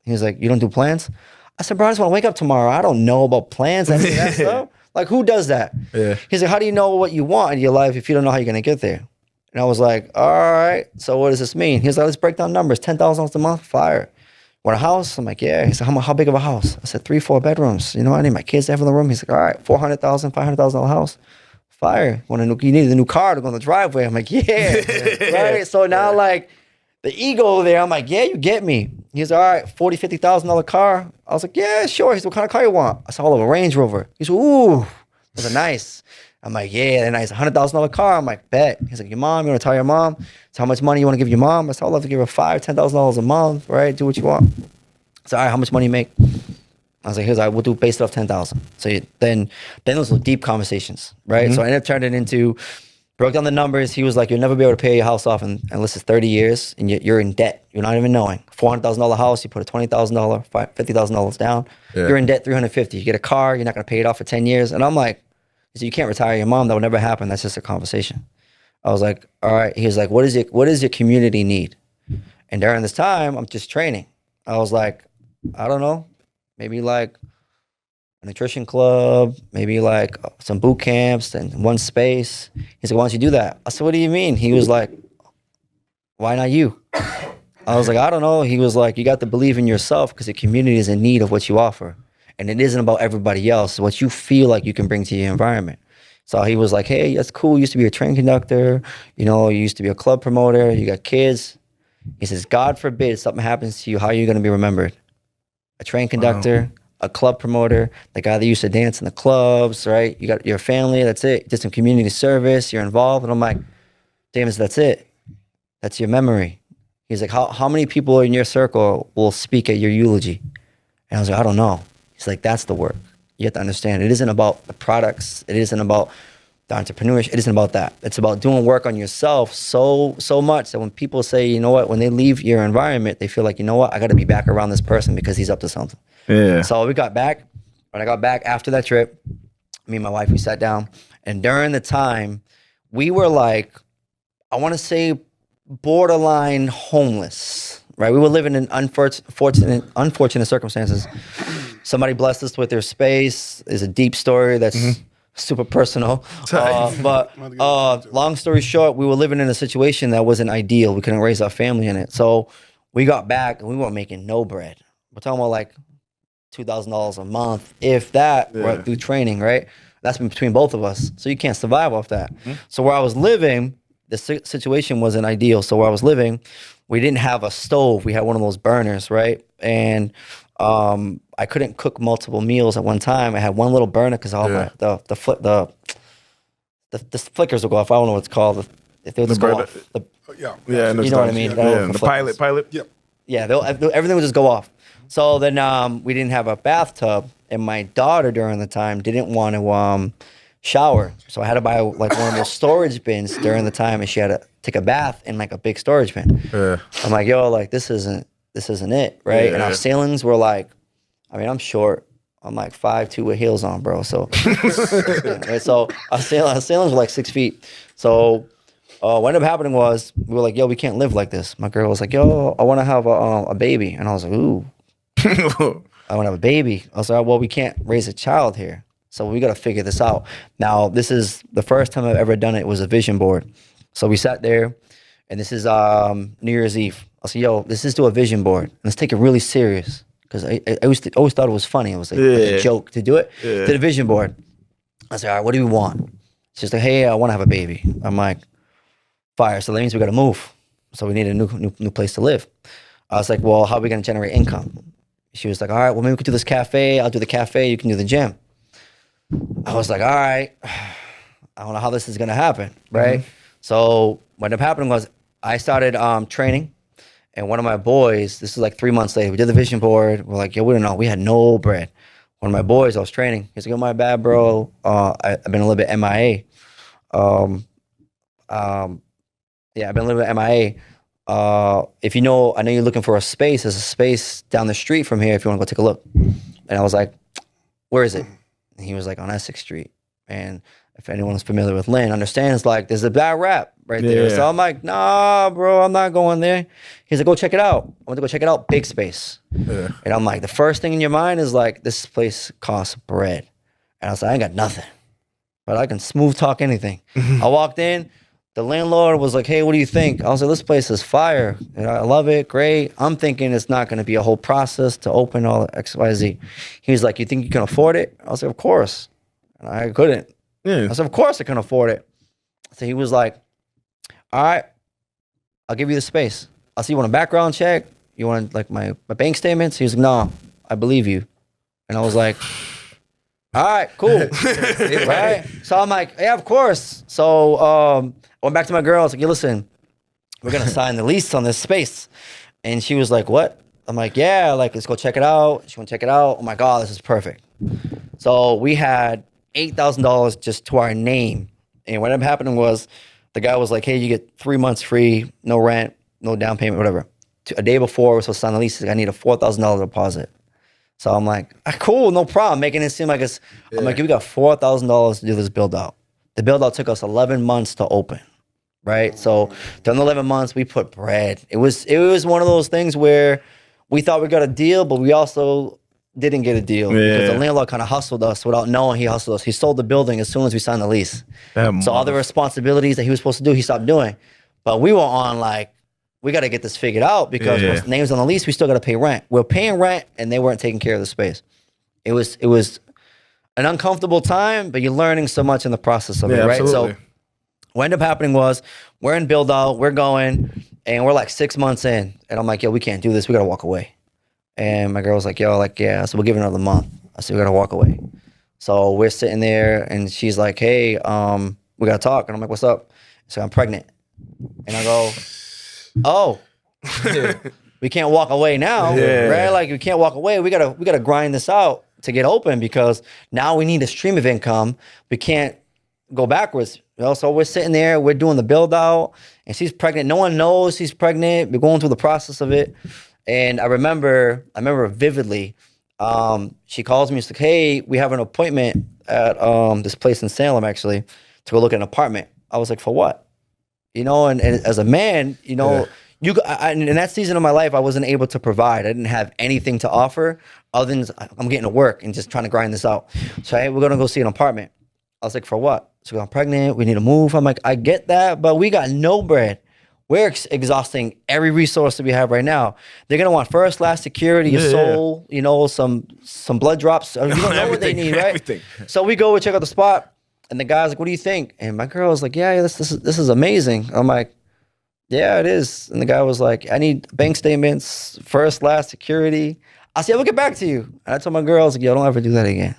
He was like, you don't do plans? I said, bro, I just want to wake up tomorrow. I don't know about plans and that stuff. Like, who does that? Yeah. He's like, how do you know what you want in your life if you don't know how you're going to get there? And I was like, all right, so what does this mean? He's like, let's break down numbers. $10,000 a month, fire. Want a house? I'm like, yeah. He said, how big of a house? I said, 3-4 bedrooms. You know, I need my kids to have in the room. He's like, all right, $400,000, $500,000 house. Fire. You need a new car to go in the driveway. I'm like, yeah. Right? So now, like, the ego there, I'm like, yeah, you get me. He's all right, $40,000, $50,000 car. I was like, yeah, sure. He said, what kind of car you want? I saw a Range Rover. He said, ooh, those are nice. I'm like, yeah. And it's a $100,000 car. I'm like, bet. He's like, your mom, you want to tell your mom? So how much money you want to give your mom? I said, I'd love to give her $5,000-$10,000 a month, right? Do what you want. So, all right, how much money you make? I was like, here's, we'll do based off 10,000. So then those were deep conversations, right? So I ended up turning it into, broke down the numbers. He was like, you'll never be able to pay your house off unless it's 30 years and you're in debt. You're not even knowing. $400,000 house, you put a $20,000, $50,000 down. Yeah. You're in debt $350. You get a car, you're not going to pay it off for 10 years. And I'm like, so you can't retire your mom. That will never happen. That's just a conversation. I was like, all right. He was like, what does your community need? And during this time, I'm just training. I was like, I don't know. Maybe like a nutrition club, maybe like some boot camps and one space. He's like, why don't you do that? I said, what do you mean? He was like, why not you? I was like, I don't know. He was like, you got to believe in yourself because the community is in need of what you offer. And it isn't about everybody else. It's what you feel like you can bring to your environment. So he was like, hey, that's cool. You used to be a train conductor. You know, you used to be a club promoter. You got kids. He says, God forbid something happens to you. How are you going to be remembered? A train conductor, a club promoter, the guy that used to dance in the clubs, right? You got your family, that's it. Did some community service, you're involved. And I'm like, James, that's it. That's your memory. He's like, how many people in your circle will speak at your eulogy? And I was like, I don't know. He's like, that's the work. You have to understand, it isn't about the products. It isn't about the entrepreneurship. It isn't about that. It's about doing work on yourself so much that when people say, you know what, when they leave your environment, they feel like, you know what, I got to be back around this person because he's up to something. Yeah. So we got back. When I got back after that trip, me and my wife, we sat down. And during the time, we were like, I want to say borderline homeless, right? We were living in unfortunate circumstances. Somebody blessed us with their space. It's a deep story that's super personal. But long story short, we were living in a situation that wasn't ideal. We couldn't raise our family in it. So we got back and we weren't making no bread. We're talking about like $2,000 a month, if that, right, through training, right? That's been between both of us. So you can't survive off that. So where I was living, the situation wasn't ideal. So where I was living, we didn't have a stove. We had one of those burners, right? And I couldn't cook multiple meals at one time. I had one little burner because all the flickers will go off. I don't know what it's called. If they'll just go off. You know what I mean? The pilot. Yep. Yeah, everything would just go off. So then we didn't have a bathtub, and my daughter during the time didn't want to shower. So I had to buy like one of those storage bins during the time, and she had to take a bath in like a big storage bin. I'm like, yo, like this isn't it, right? And our ceilings were like, I mean, I'm short. I'm like 5'2" with heels on, bro. So, right? So our ceilings were like 6 feet. So what ended up happening was we were like, yo, we can't live like this. My girl was like, yo, I want to have a baby. And I was like, ooh, I want to have a baby. I was like, well, we can't raise a child here. So we got to figure this out. Now, this is the first time I've ever done it. It was a vision board. So we sat there, and this is New Year's Eve. I said, yo, let's just do a vision board. Let's take it really serious. Because I always thought it was funny. It was like a joke to do it. Did a vision board. I said, all right, what do we want? She's like, hey, I want to have a baby. I'm like, fire. So that means we got to move. So we need a new place to live. I was like, well, how are we going to generate income? She was like, all right, well, maybe we could do this cafe. I'll do the cafe. You can do the gym. I was like, all right, I don't know how this is going to happen, right? So what ended up happening was I started training. And one of my boys, this is like 3 months later, we did the vision board. We're like, yo, we don't know. We had no bread. One of my boys, I was training. He's like, oh, my bad, bro. I've been a little bit MIA. I've been a little bit MIA. If you know, I know you're looking for a space. There's a space down the street from here if you want to go take a look. And I was like, where is it? And he was like, on Essex Street. And if anyone's familiar with Lynn, understands like there's a bad rap right there. So I'm like, nah, bro, I'm not going there. He's like, go check it out. I went to go check it out. Big space. And I'm like, the first thing in your mind is like, this place costs bread. And I was like, I ain't got nothing, but I can smooth talk anything. I walked in. The landlord was like, hey, what do you think? I was like, this place is fire. I love it. Great. I'm thinking it's not going to be a whole process to open all X, Y, Z. He was like, you think you can afford it? I was like, of course. And I couldn't. I said, of course I can afford it. So he was like, all right, I'll give you the space. I'll see you want a background check. You want like my bank statements? He was like, no, I believe you. And I was like, All right, cool. Right? So I'm like, yeah, of course. So I went back to my girl. I was like, hey, listen, we're going to sign the lease on this space. And she was like, what? I'm like, yeah, like, let's go check it out. She went to check it out. Oh my God, this is perfect. So we had $8,000 just to our name. And what ended up happening was the guy was like, hey, you get 3 months free, no rent, no down payment, whatever. A day before, we're supposed to sign the lease. I need a $4,000 deposit. So I'm like, cool, no problem. Making it seem like it's, I'm like, we got $4,000 to do this build out. The build out took us 11 months to open, right? So during the 11 months, we put bread. It was one of those things where we thought we got a deal, but we also didn't get a deal because the landlord kind of hustled us without knowing he hustled us. He sold the building as soon as we signed the lease. So all the responsibilities that he was supposed to do, he stopped doing. But we were on like, we got to get this figured out because once the name's on the lease, we still got to pay rent. We're paying rent and they weren't taking care of the space. It was an uncomfortable time, but you're learning so much in the process of it, right? Absolutely. So what ended up happening was we're in build out, we're going, and we're like 6 months in. And I'm like, yo, we can't do this. We got to walk away. And my girl was like, yo, like, yeah. So we'll give it another month. I said, we got to walk away. So we're sitting there and she's like, hey, we got to talk. And I'm like, what's up? So I'm pregnant. And I go, oh, we can't walk away now, right? Like we can't walk away. We gotta grind this out to get open because now we need a stream of income. We can't go backwards. You know? So we're sitting there, we're doing the build out, and she's pregnant. No one knows she's pregnant. We're going through the process of it. And I remember vividly. She calls me. She's like, "Hey, we have an appointment at this place in Salem, actually, to go look at an apartment." I was like, "For what?" You know, and as a man, you know, in that season of my life, I wasn't able to provide. I didn't have anything to offer other than I'm getting to work and just trying to grind this out. So hey, we're gonna go see an apartment. I was like, for what? So I'm pregnant. We need to move. I'm like, I get that, but we got no bread. We're exhausting every resource that we have right now. They're gonna want first, last security, your soul, you know, some blood drops. You don't know what they need, right? Everything. So we go, we check out the spot. And the guy's like, what do you think? And my girl was like, yeah, this is amazing. I'm like, yeah, it is. And the guy was like, I need bank statements, first, last, security. I said, we'll get back to you. And I told my girl, I was like, yo, don't ever do that again.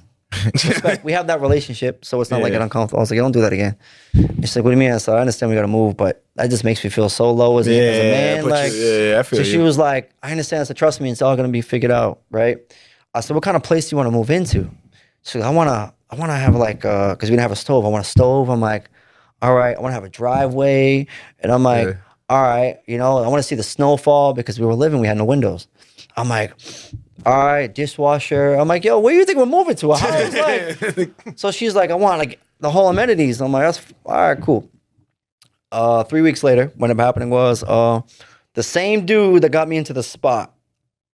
Respect, we have that relationship, so it's not like an uncomfortable. I was like, don't do that again. And she's like, what do you mean? I said, I understand we got to move, but that just makes me feel so low as a man. Like, I feel so she was like, I understand. I said, trust me, it's all going to be figured out, right? I said, what kind of place do you want to move into? She's like, I want to have like, because we didn't have a stove. I want a stove. I'm like, all right. I want to have a driveway. And I'm like, all right. You know, I want to see the snowfall because we had no windows. I'm like, all right, dishwasher. I'm like, yo, where do you think we're moving to? A house? Like, so she's like, I want like the whole amenities. I'm like, that's all right, cool. 3 weeks later, what ended up happening was the same dude that got me into the spot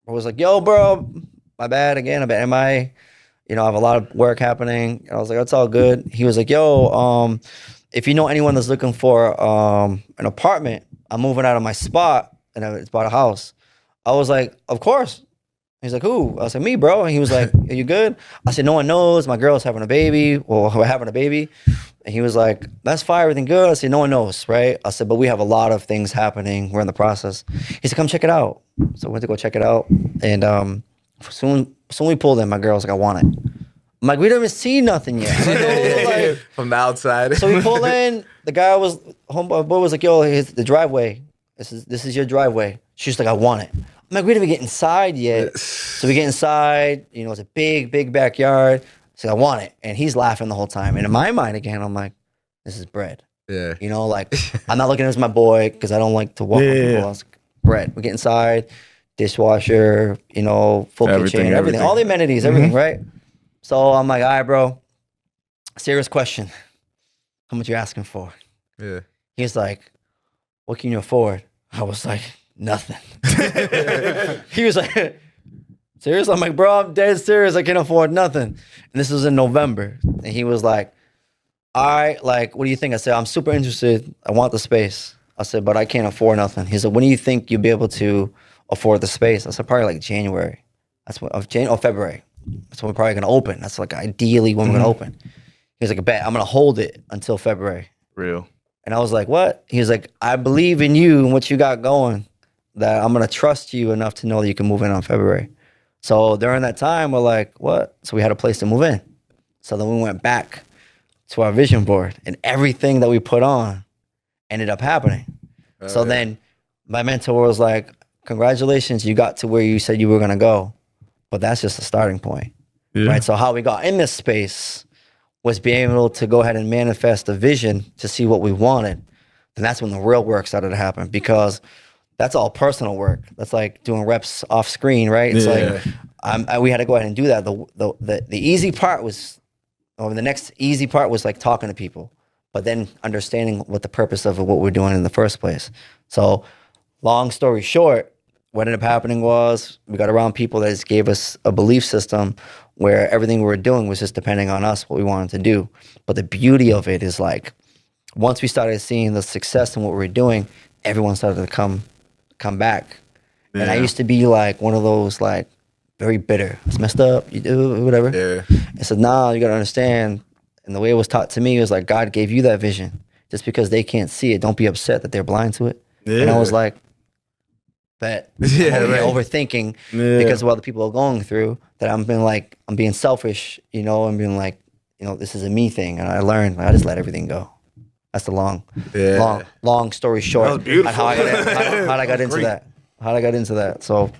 was like, yo, bro, my bad again. You know, I have a lot of work happening. And I was like, that's all good. He was like, yo, if you know anyone that's looking for an apartment, I'm moving out of my spot and it's bought a house. I was like, of course. He's like, who? I was like, me, bro. And he was like, are you good? I said, no one knows. My girl's having a baby. Well, we're having a baby. And he was like, that's fine. Everything good. I said, no one knows, right? I said, but we have a lot of things happening. We're in the process. He said, come check it out. So I went to go check it out. And soon we pulled in, my girl was like, I want it. I'm like, we don't even see nothing yet. Like, from the outside. so we pull in. The guy was, homeboy was like, yo, here's the driveway. This is your driveway. She's like, I want it. I'm like, we didn't even get inside yet. So we get inside. You know, it's a big, big backyard. So I want it. And he's laughing the whole time. And in my mind, again, I'm like, this is bread. Yeah. You know, like, I'm not looking at him as my boy because I don't like to walk with people. I was like, bread. We get inside. Dishwasher, you know, full kitchen, everything. All the amenities, everything, right? So I'm like, all right, bro. Serious question. How much you asking for? Yeah. He's like, what can you afford? I was like, nothing. He was like, serious? I'm like, bro, I'm dead serious. I can't afford nothing. And this was in November. And he was like, all right, like, what do you think? I said, I'm super interested. I want the space. I said, but I can't afford nothing. He said, when do you think you'll be able to afford the space? I said, probably like January. That's what, February. That's when we're probably gonna open. That's like ideally when we're gonna open. He was like, I bet I'm gonna hold it until February. Real. And I was like, what? He was like, I believe in you and what you got going, that I'm gonna trust you enough to know that you can move in on February. So during that time, we're like, what? So we had a place to move in. So then we went back to our vision board, and everything that we put on ended up happening. So then my mentor was like, congratulations, you got to where you said you were going to go. But that's just a starting point, right? So how we got in this space was being able to go ahead and manifest a vision to see what we wanted. And that's when the real work started to happen, because that's all personal work. That's like doing reps off screen, right? It's like we had to go ahead and do that. The easy part was, or the next easy part was like talking to people, but then understanding what the purpose of what we're doing in the first place. So long story short, what ended up happening was we got around people that just gave us a belief system where everything we were doing was just depending on us, what we wanted to do. But the beauty of it is like, once we started seeing the success in what we were doing, everyone started to come back. And I used to be like one of those like very bitter. It's messed up, you do whatever. I said, nah, you gotta understand. And the way it was taught to me was like, God gave you that vision. Just because they can't see it, don't be upset that they're blind to it. And I was like, that I'm overthinking because of what other people are going through, that I'm being selfish, you know, and being like, you know, this is a me thing. And I learned, I just let everything go. That's the long story short. That was beautiful. How I got into that. How I got into that. So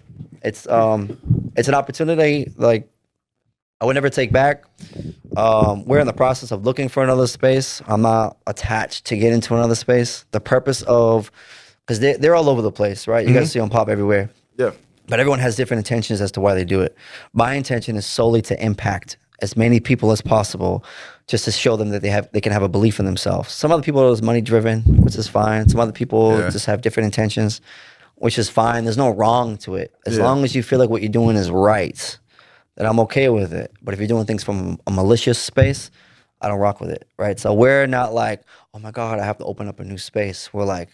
it's an opportunity like I would never take back. We're in the process of looking for another space. I'm not attached to get into another space. The purpose of, because they're all over the place, right? You guys see them pop everywhere. Yeah. But everyone has different intentions as to why they do it. My intention is solely to impact as many people as possible, just to show them that they can have a belief in themselves. Some other people are money driven, which is fine. Some other people just have different intentions, which is fine. There's no wrong to it. As long as you feel like what you're doing is right, then I'm okay with it. But if you're doing things from a malicious space, I don't rock with it, right? So we're not like, oh my God, I have to open up a new space. We're like,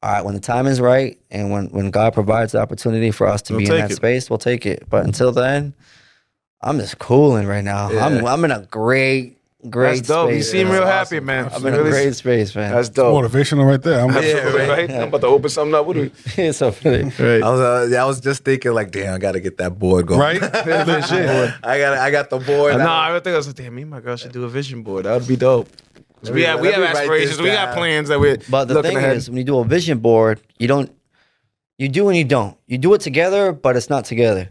all right, when the time is right and when God provides the opportunity for us to be in that space, we'll take it. But until then, I'm just cooling right now. I'm in a great That's dope. space. You seem real happy, man. I'm in a great space, man. That's dope. Motivational right there. Right? I'm about to open something up. What do we? It's so funny. I was just thinking like, damn, I gotta get that board going. Right? I got the board. No, I think I was like, damn, me and my girl should do a vision board. That would be dope. We have aspirations. We got plans that we're But the looking thing ahead. is, when you do a vision board, you do and you don't. You do it together, but it's not together.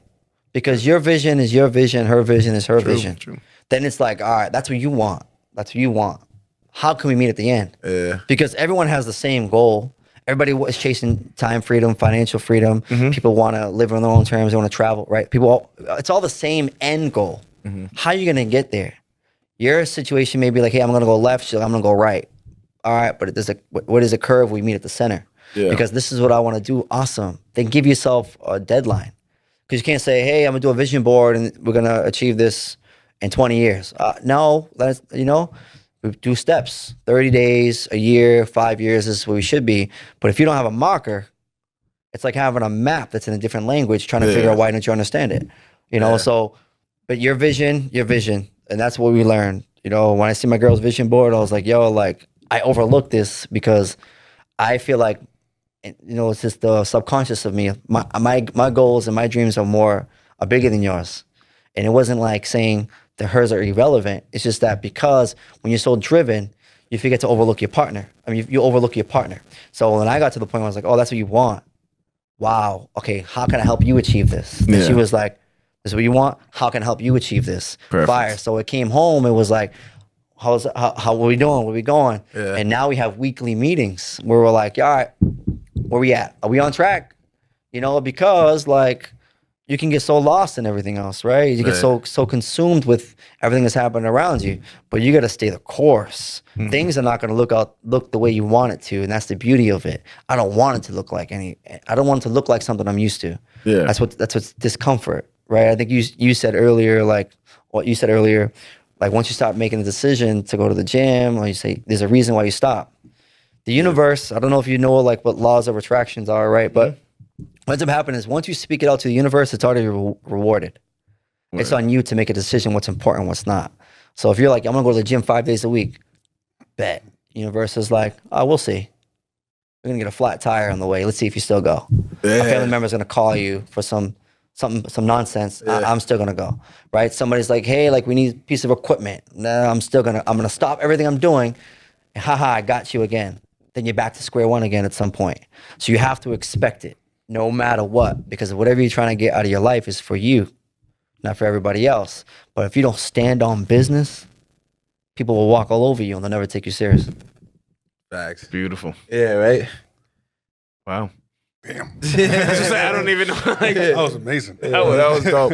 Because your vision is your vision, her vision is her vision. True. Then it's like, all right, that's what you want. That's what you want. How can we meet at the end? Yeah. Because everyone has the same goal. Everybody is chasing time freedom, financial freedom. People want to live on their own terms. They want to travel, right? It's all the same end goal. How are you going to get there? Your situation may be like, hey, I'm going to go left. So I'm going to go right. All right, but what is a curve? We meet at the center. Yeah. Because this is what I want to do. Awesome. Then give yourself a deadline. Because you can't say, hey, I'm going to do a vision board and we're going to achieve this in 20 years. No, we do steps. 30 days, a year, 5 years is where we should be. But if you don't have a marker, it's like having a map that's in a different language, trying to figure out why don't you understand it. So, but your vision, and that's what we learned. When I see my girl's vision board, I was like, yo, like, I overlooked this because I feel like, it's just the subconscious of me. My goals and my dreams are bigger than yours. And it wasn't like saying that hers are irrelevant. It's just that because when you're so driven, you forget to overlook your partner. I mean, you overlook your partner. So when I got to the point where I was like, oh, that's what you want. Wow. Okay, how can I help you achieve this? And she was like, this is what you want? How can I help you achieve this? Perfect. Fire. So it came home, it was like, how are we doing? Where we going? Yeah. And now we have weekly meetings where we're like, all right, where we at? Are we on track? Because like you can get so lost in everything else, right? You get so consumed with everything that's happening around you, but you got to stay the course. Things are not going to look the way you want it to, and that's the beauty of it. I don't want it to look like I don't want it to look like something I'm used to. Yeah. That's what's discomfort, right? I think you said earlier, like what you said earlier, like once you start making a decision to go to the gym, or you say there's a reason why you stop. The universe, I don't know if you know like what laws of attractions are, right? But what ends up happening is once you speak it out to the universe, it's already rewarded. Right. It's on you to make a decision what's important, what's not. So if you're like, I'm gonna go to the gym 5 days a week, bet. Universe is like, oh, we'll see. We're gonna get a flat tire on the way. Let's see if you still go. A family member's gonna call you for some some nonsense, I'm still gonna go, right? Somebody's like, hey, like we need a piece of equipment. No, I'm gonna stop everything I'm doing. And haha, I got you again. Then you're back to square one again at some point. So you have to expect it no matter what, because whatever you're trying to get out of your life is for you, not for everybody else. But if you don't stand on business, people will walk all over you and they'll never take you serious. Facts. Beautiful. Yeah, right? Wow. Damn. I don't even know. Like, That was amazing. that was dope.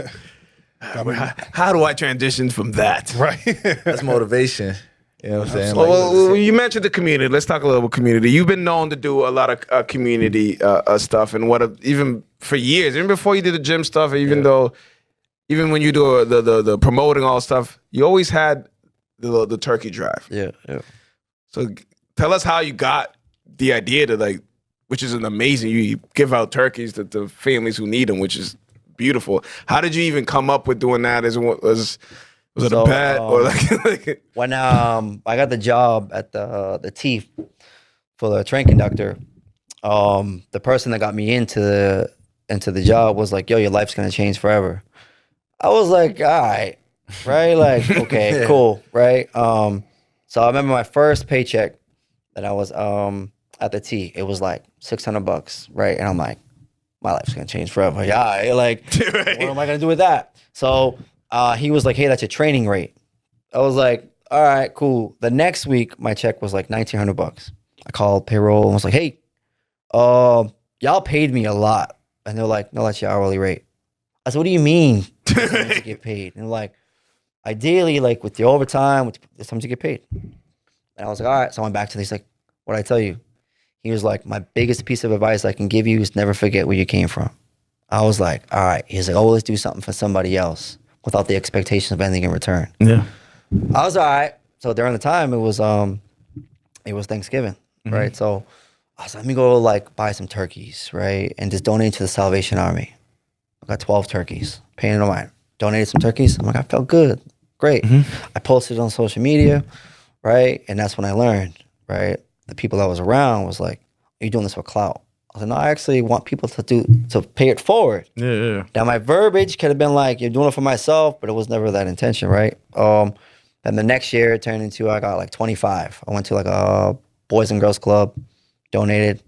How do I transition from that? Right. That's motivation. You know what I'm saying? Well, you mentioned the community. Let's talk a little about community. You've been known to do a lot of community stuff, and even for years, even before you did the gym stuff, even when you do the promoting all stuff, you always had the turkey drive. Yeah. So tell us how you got the idea to which is an amazing. You give out turkeys to families who need them, which is beautiful. How did you even come up with doing that? Was it a bet or like when I got the job at the T for the train conductor, the person that got me into the job was like, yo, your life's gonna change forever. I was like, all right, right? Like, okay, cool, right? So I remember my first paycheck that I was at the T, it was like $600, right? And I'm like, my life's gonna change forever. Yeah, like, what am I gonna do with that? So he was like, hey, that's your training rate. I was like, all right, cool. The next week, my check was like $1,900. I called payroll and was like, hey, y'all paid me a lot. And they're like, no, that's your hourly rate. I said, what do you mean it's time to get paid? And they're like, ideally, like with the overtime, it's time to get paid. And I was like, all right. So I went back to this, like, what did I tell you? He was like, my biggest piece of advice I can give you is never forget where you came from. I was like, all right. He's like, always do something for somebody else without the expectation of anything in return. Yeah. I was all right. So during the time, it was Thanksgiving, right? So I was like, let me go like buy some turkeys, right? And just donate to the Salvation Army. I got 12 turkeys, paying no mind. Donated some turkeys. I'm like, I felt good. Great. I posted on social media, right? And that's when I learned, right? The people that was around was like, are you doing this for clout? I was like, no, I actually want people to pay it forward. Yeah. Now my verbiage could have been like, you're doing it for myself, but it was never that intention, right? Then the next year it turned into, I got like 25. I went to like a Boys and Girls Club, donated,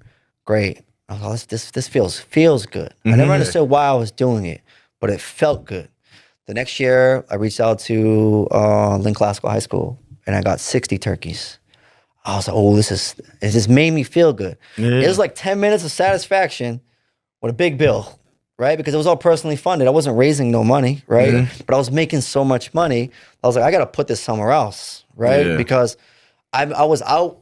great. I was like, this feels good. I never understood why I was doing it, but it felt good. The next year I reached out to Lynn Classical High School and I got 60 turkeys. I was like, oh, it just made me feel good. It was like 10 minutes of satisfaction with a big bill, right? Because it was all personally funded. I wasn't raising no money, right? But I was making so much money. I was like, I got to put this somewhere else, right? Yeah. Because I was out.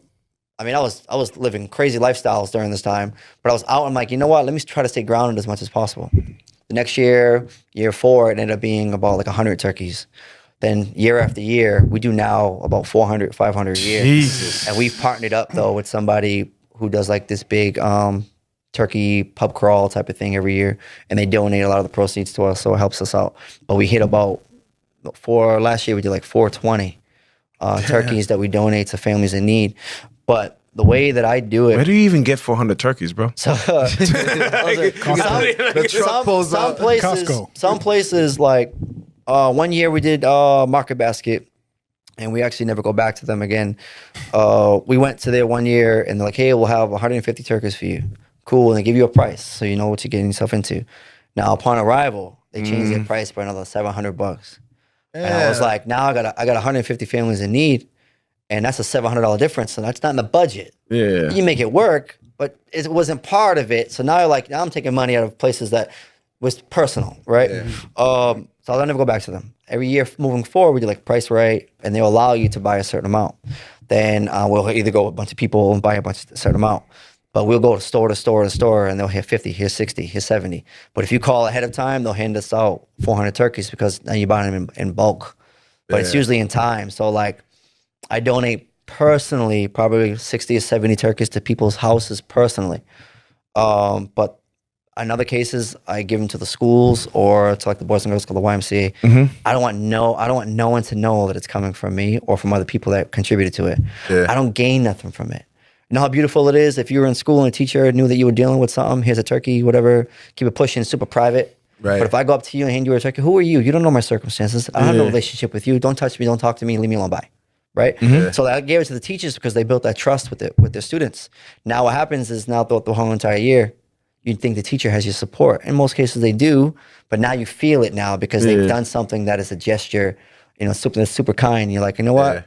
I mean, I was living crazy lifestyles during this time, but I was out. I'm like, you know what? Let me try to stay grounded as much as possible. The next year 4, it ended up being about like 100 turkeys. Then year after year, we do now about 400, 500 a year. Jesus. And we've partnered up though with somebody who does like this big turkey pub crawl type of thing every year. And they donate a lot of the proceeds to us, so it helps us out. But we hit last year we did like 420 turkeys that we donate to families in need. But the way that I do it. Where do you even get 400 turkeys, bro? So some places, Costco. some places like one year we did Market Basket, and we actually never go back to them again. We went to there one year, and they're like, "Hey, we'll have 150 turkeys for you." Cool, and they give you a price, so you know what you're getting yourself into. Now, upon arrival, they changed their price by another $700, and I was like, "Now I got 150 families in need, and that's a $700 difference, and that's not in the budget. Yeah. You make it work, but it wasn't part of it. So now I'm taking money out of places that was personal, right? Yeah. So I'll never go back to them. Every year moving forward, we do like price right, and they'll allow you to buy a certain amount. Then we'll either go with a bunch of people and buy a certain amount. But we'll go to store to store to store, and they'll hear 50, here's 60, here's 70. But if you call ahead of time, they'll hand us out 400 turkeys because now you're buying them in bulk. But it's usually in time. So like I donate personally probably 60 or 70 turkeys to people's houses personally. But in other cases, I give them to the schools or to like the Boys and Girls Club, the YMCA. I don't want no one to know that it's coming from me or from other people that contributed to it. Yeah. I don't gain nothing from it. You know how beautiful it is if you were in school and a teacher knew that you were dealing with something, here's a turkey, whatever, keep it pushing, super private. Right. But if I go up to you and hand you a turkey, who are you? You don't know my circumstances. I have no relationship with you. Don't touch me. Don't talk to me. Leave me alone. Bye. Right. So I gave it to the teachers because they built that trust with their students. Now what happens is now throughout the whole entire year, you think the teacher has your support. In most cases they do, but now you feel it now because they've done something that is a gesture, something that's super kind. You're like, you know what? Yeah.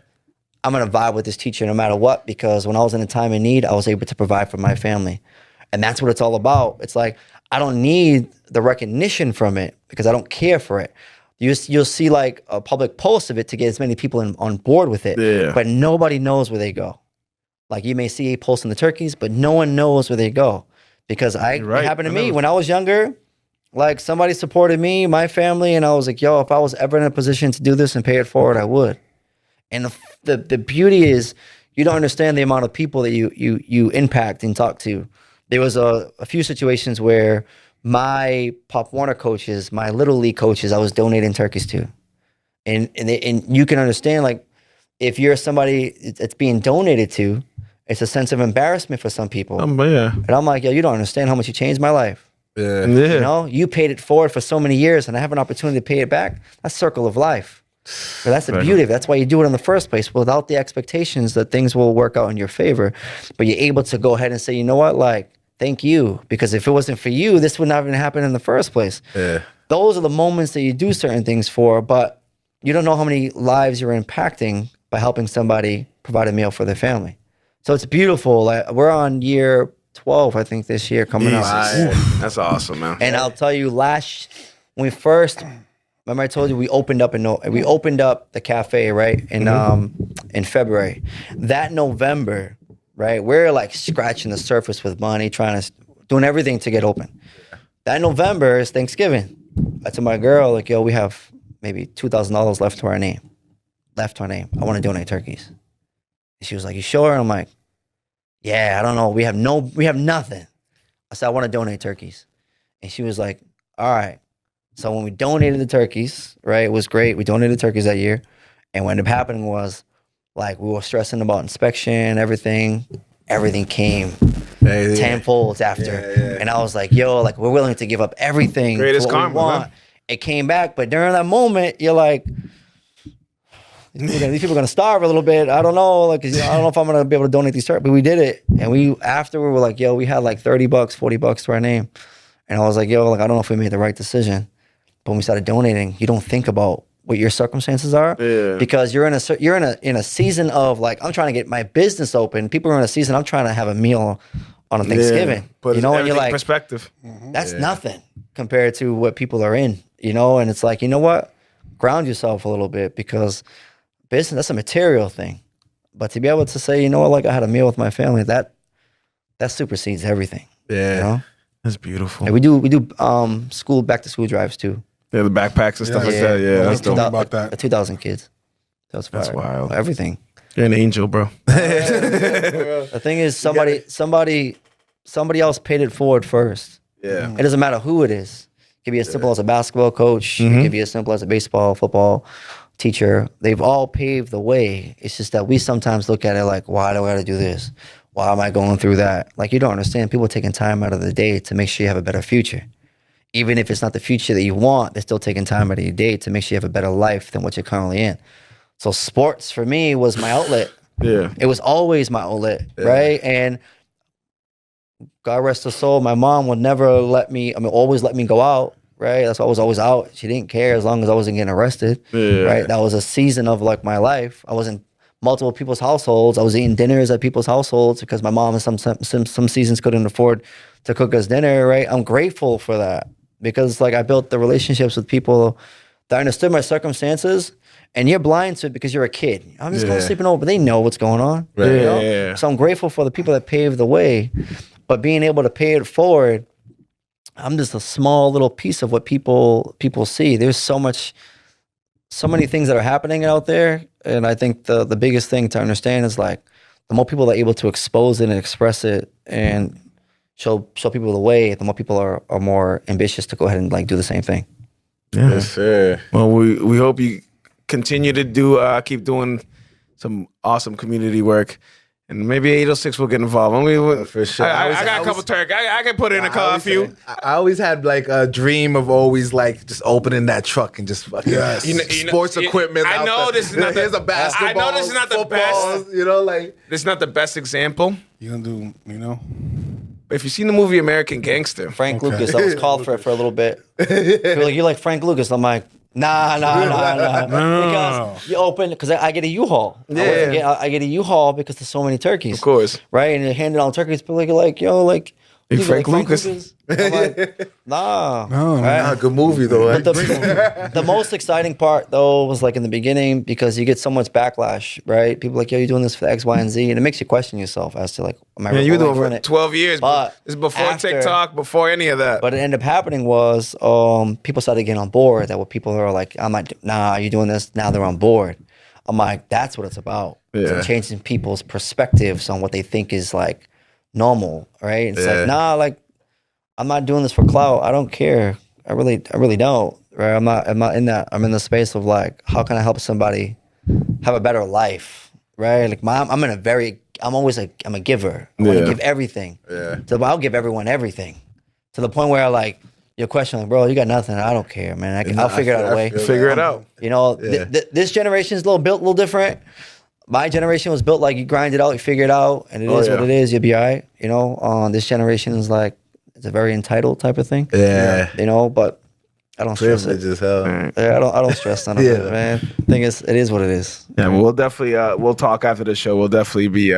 I'm going to vibe with this teacher no matter what, because when I was in a time of need, I was able to provide for my family. And that's what it's all about. It's like, I don't need the recognition from it because I don't care for it. You'll see like a public post of it to get as many people on board with it, but nobody knows where they go. Like you may see a post on the turkeys, but no one knows where they go because it happened to me when I was younger. Like somebody supported me, my family, and I was like, yo, if I was ever in a position to do this and pay it forward, I would. And the beauty is you don't understand the amount of people that you impact and talk to. There was a few situations where my Pop Warner coaches, my Little League coaches, I was donating turkeys to. And you can understand, like, if you're somebody that's being donated to, it's a sense of embarrassment for some people. And I'm like, yo, you don't understand how much you changed my life. Yeah. You paid it forward for so many years and I have an opportunity to pay it back. That's circle of life. But that's the beauty of it. That's why you do it in the first place, without the expectations that things will work out in your favor. But you're able to go ahead and say, you know what, like, thank you. Because if it wasn't for you, this would not even happen in the first place. Yeah. Those are the moments that you do certain things for, but you don't know how many lives you're impacting by helping somebody provide a meal for their family. So it's beautiful. Like, we're on year 12, I think, this year coming up. That's awesome, man. And I'll tell you, when we first, remember I told you we opened up the cafe, right, in February. That November, right, we're like scratching the surface with money, doing everything to get open. That November is Thanksgiving. I told my girl, like, yo, we have maybe $2,000 left to our name. I want to donate turkeys. And she was like, you sure? And I'm like, yeah, I don't know. We have nothing. I said, I want to donate turkeys. And she was like, all right. So when we donated the turkeys, right, it was great. We donated turkeys that year. And what ended up happening was, like, we were stressing about inspection, everything came tenfold after. And I was like, yo, like, we're willing to give up everything. Greatest for what karma, we want. man. It came back, but during that moment, you're like, these people are gonna starve a little bit. I don't know, like, I don't know if I'm gonna be able to donate these turkeys. But we did it, and after we were like, yo, we had like $30, $40 to our name, and I was like, yo, like, I don't know if we made the right decision. But when we started donating, you don't think about what your circumstances are, because you're in a season of, like, I'm trying to get my business open. People are in a season, I'm trying to have a meal on a Thanksgiving. But and you're like, perspective. that's nothing compared to what people are in, and it's like, you know what? Ground yourself a little bit, because business, that's a material thing. But to be able to say, you know what, like, I had a meal with my family, that supersedes everything. Yeah. That's beautiful. And we do back to school drives too. Yeah, the backpacks and stuff like that. Yeah, that's dope. about that. 2,000 kids. That's wild. Everything. You're an angel, bro. The thing is, somebody else paid it forward first. Yeah. It doesn't matter who it is. It could be as simple as a basketball coach. It could be as simple as a baseball, football teacher. They've all paved the way. It's just that we sometimes look at it like, why do I got to do this? Why am I going through that? Like, you don't understand. People are taking time out of the day to make sure you have a better future. Even if it's not the future that you want, they're still taking time out of your day to make sure you have a better life than what you're currently in. So sports for me was my outlet. Yeah. It was always my outlet, right? And God rest her soul, my mom would never always let me go out, right? That's why I was always out. She didn't care as long as I wasn't getting arrested, right? That was a season of, like, my life. I was in multiple people's households. I was eating dinners at people's households because my mom in some seasons couldn't afford to cook us dinner, right? I'm grateful for that, because, like, I built the relationships with people that understood my circumstances, and you're blind to it because you're a kid. I'm just going sleeping over, but they know what's going on. Right. So I'm grateful for the people that paved the way, but being able to pay it forward, I'm just a small little piece of what people see. There's so many things that are happening out there, and I think the biggest thing to understand is, like, the more people are able to expose it and express it and show people the way, the more people are more ambitious to go ahead and, like, do the same thing. Yeah. Yes, sir. Well, we hope you continue to keep doing some awesome community work. And maybe 806 will get involved. I mean, For sure. I got a couple turkey. I can put in a few. I always had like a dream of always like just opening that truck and just fucking sports equipment. I know this is not here's the, a basketball. I know this is not the best. You know, like this is not the best example. You gonna do, you know? But if you've seen the movie American Gangster, Frank Lucas, I was called for it for a little bit. People like, you like Frank Lucas? I'm like, nah. Because you open, because I get a U-Haul. I get a U-Haul because there's so many turkeys. Of course. Right? And you're handing out turkeys. People are like, yo, like, Hey, Frank Lucas. I'm like, nah. nah, good movie though. But the most exciting part though was like in the beginning because you get so much backlash, right? People are like, yo, you're doing this for X, Y, and Z, and it makes you question yourself as to like, am I you were really doing it for 12 years, but it's before after- TikTok, before any of that. But it ended up happening was people started getting on board. That what people are like, I'm like, nah, you're doing this. Now they're on board. I'm like, that's what it's about. Yeah. It's changing people's perspectives on what they think is like normal, right? It's like, nah, like I'm not doing this for clout. I don't care. I really don't. Right? I'm not in that. I'm in the space of like, how can I help somebody have a better life? Right? Like I'm a giver. I want to give everything. Yeah. So I'll give everyone everything. To the point where like your question, like, bro, you got nothing. I don't care, man. I'll figure out a way. Figure it out. You know, this generation is built a little different. My generation was built like you grind it out, you figure it out, and it is what it is. You'll be all right. You know, this generation is like it's a very entitled type of thing. Yeah. You know, but I don't stress Privilege it. as hell. Yeah, I don't stress none of it, man. Thing is, it is what it is. Yeah, we'll definitely we'll talk after the show. We'll definitely be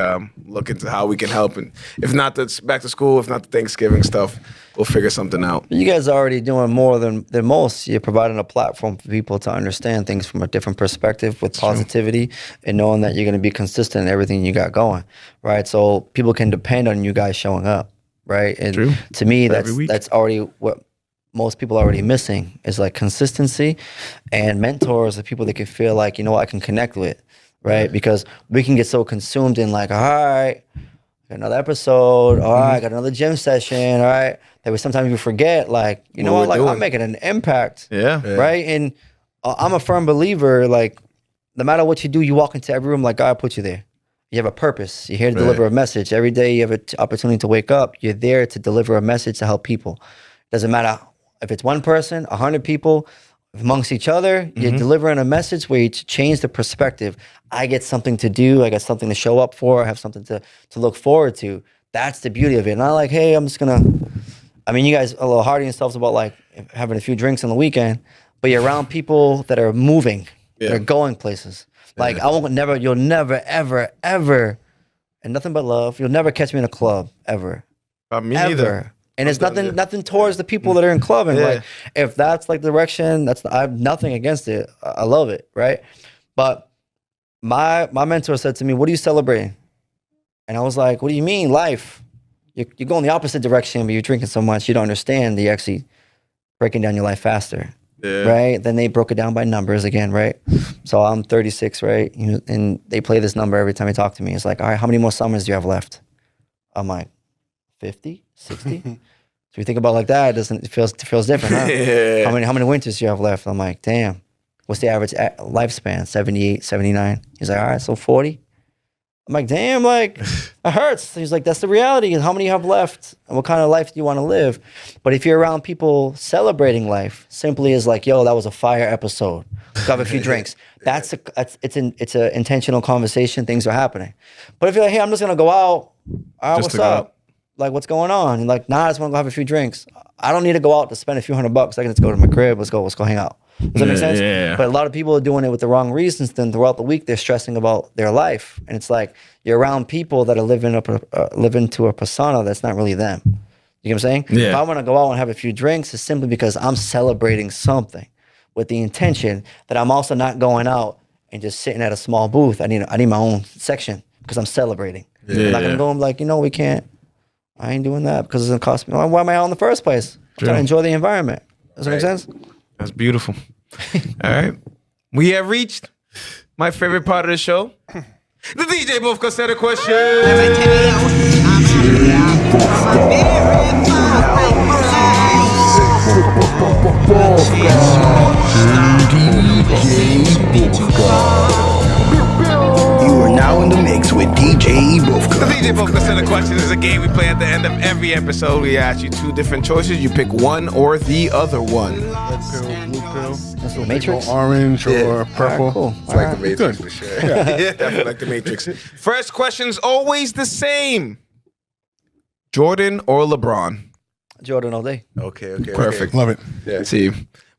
looking to how we can help, and if not the back to school, if not the Thanksgiving stuff, we'll figure something out. You guys are already doing more than most. You're providing a platform for people to understand things from a different perspective with positivity and knowing that you're going to be consistent in everything you got going, right? So people can depend on you guys showing up, right? And to me, that's already what most people are already missing is like consistency and mentors of people that can feel like, you know what, I can connect with, right? Because we can get so consumed in like, all right, got another episode, all right, got another gym session, all right, that we sometimes we forget, like, you know what, like I'm making an impact, right? And I'm a firm believer, like, no matter what you do, you walk into every room like God put you there. You have a purpose. You're here to deliver a message. Every day you have an opportunity to wake up. You're there to deliver a message to help people. Doesn't matter if it's one person, 100 people, amongst each other, you're delivering a message where you change the perspective. I get something to do. I got something to show up for. I have something to look forward to. That's the beauty of it. Not like, hey, I'm just going to, I mean, you guys are a little hard on yourselves about like having a few drinks on the weekend, but you're around people that are moving, that are going places. Like you'll never, ever, ever, and nothing but love, you'll never catch me in a club, ever. Me neither. And it's nothing towards the people that are in clubbing. Like if that's like the direction, I have nothing against it. I love it, right? But my mentor said to me, "What are you celebrating?" And I was like, "What do you mean, life? You're going the opposite direction, but you're drinking so much you don't understand that you're actually breaking down your life faster." Right? Then they broke it down by numbers again, right? So I'm 36, right? And they play this number every time they talk to me. It's like, all right, how many more summers do you have left? I'm like, 50, 60. So you think about it like that, it feels different, huh? How many winters do you have left? I'm like, damn. What's the average lifespan? 78, 79. He's like, all right, so 40. I'm like, damn, like, it hurts. He's like, that's the reality. How many you have left? And what kind of life do you want to live? But if you're around people celebrating life, simply is like, yo, that was a fire episode. Grab a few drinks. It's an intentional conversation. Things are happening. But if you're like, hey, I'm just gonna go out. All right, what's up? Like, what's going on? And like, nah, I just want to go have a few drinks. I don't need to go out to spend a few $100. I can just go to my crib. Let's go hang out. Does that make sense? Yeah. But a lot of people are doing it with the wrong reasons. Then throughout the week, they're stressing about their life. And it's like, you're around people that are living to a persona that's not really them. You know what I'm saying? Yeah. If I want to go out and have a few drinks, it's simply because I'm celebrating something with the intention that I'm also not going out and just sitting at a small booth. I need my own section because I'm celebrating. I'm not going to go and be like, we can't. I ain't doing that because it's going to cost me. Why am I out in the first place? I'm trying to enjoy the environment. Does that make sense? That's beautiful. All right. We have reached my favorite part of the show. The DJ Bufka said a question. You are now in the mix with DJ Bufka. DJ Boca Set of Questions is a game we play at the end of every episode. We ask you 2 different choices. You pick one or the other one. Red pill, blue pill. That's the Matrix. Orange or purple. Cool. It's like the Matrix for sure. Definitely like the Matrix. First question's always the same. Jordan or LeBron? Jordan all day. Okay. Perfect. Love it. Yeah. See,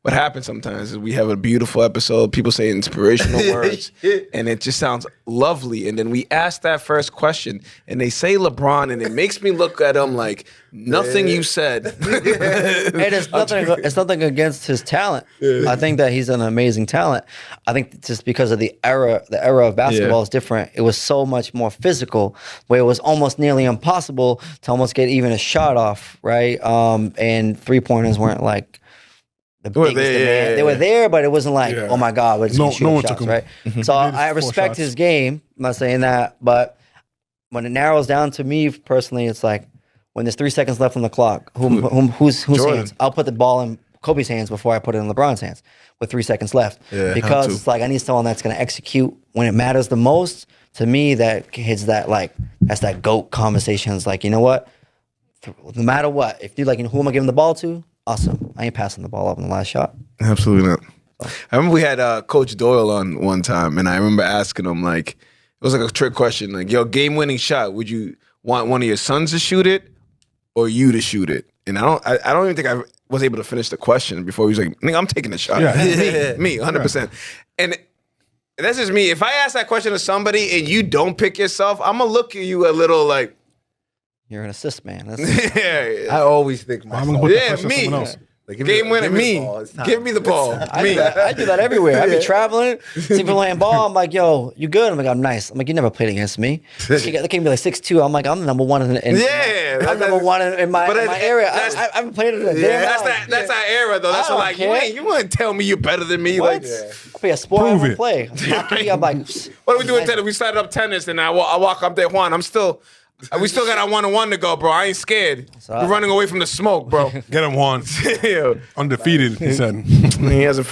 what happens sometimes is we have a beautiful episode, people say inspirational words, and it just sounds lovely. And then we ask that first question, and they say LeBron, and it makes me look at him like nothing you said. Hey, it's nothing against his talent. I think that he's an amazing talent. I think just because of the era of basketball is different. It was so much more physical, where it was almost nearly impossible to almost get even a shot off, right? And 3-pointers weren't like the biggest demand. They were there, but it wasn't like, oh my God, we're just gonna shoot no one shots, took 'em. right? So I respect shots. his game. I'm not saying that, but when it narrows down to me personally, it's like when there's 3 seconds left on the clock, whose hands? I'll put the ball in Kobe's hands before I put it in LeBron's hands with 3 seconds left. Yeah, because it's like I need someone that's going to execute when it matters the most. To me, that hits that that's that GOAT conversation. It's like, you know what? No matter what, if you're like, who am I giving the ball to? Awesome. I ain't passing the ball up in the last shot. Absolutely not. I remember we had Coach Doyle on one time, and I remember asking him, like, it was like a trick question, like, yo, game-winning shot, would you want one of your sons to shoot it or you to shoot it? And I don't even think I was able to finish the question before he was like, nigga, I'm taking the shot. Yeah. me, 100%. And that's just me. If I ask that question to somebody and you don't pick yourself, I'm going to look at you a little like, You're an assist man. That's, yeah, I always think I'm myself. gonna put the yeah, pressure on me. someone else. Like, give me Game winning, the me. ball. It's time. Give me the ball. Me. I do that everywhere. I be traveling, see people playing ball. I'm like, yo, you good? I'm like, I'm nice. I'm like, you never played against me. They can be like 6'2". I'm like, I'm the number one in Yeah, I'm number one in my area. that's- I haven't played in a damn That's life. that's our era though. That's I don't like care. you wouldn't tell me you're better than me. What? Like, I play a sport I Prove don't it. play. Hockey, I'm like, what are we doing tennis? We started up tennis, and I walk up there, Juan. We still got our 1-on-1 to go, bro. I ain't scared. We're running away from the smoke, bro. Get him one. Yeah. Undefeated, he said. He hasn't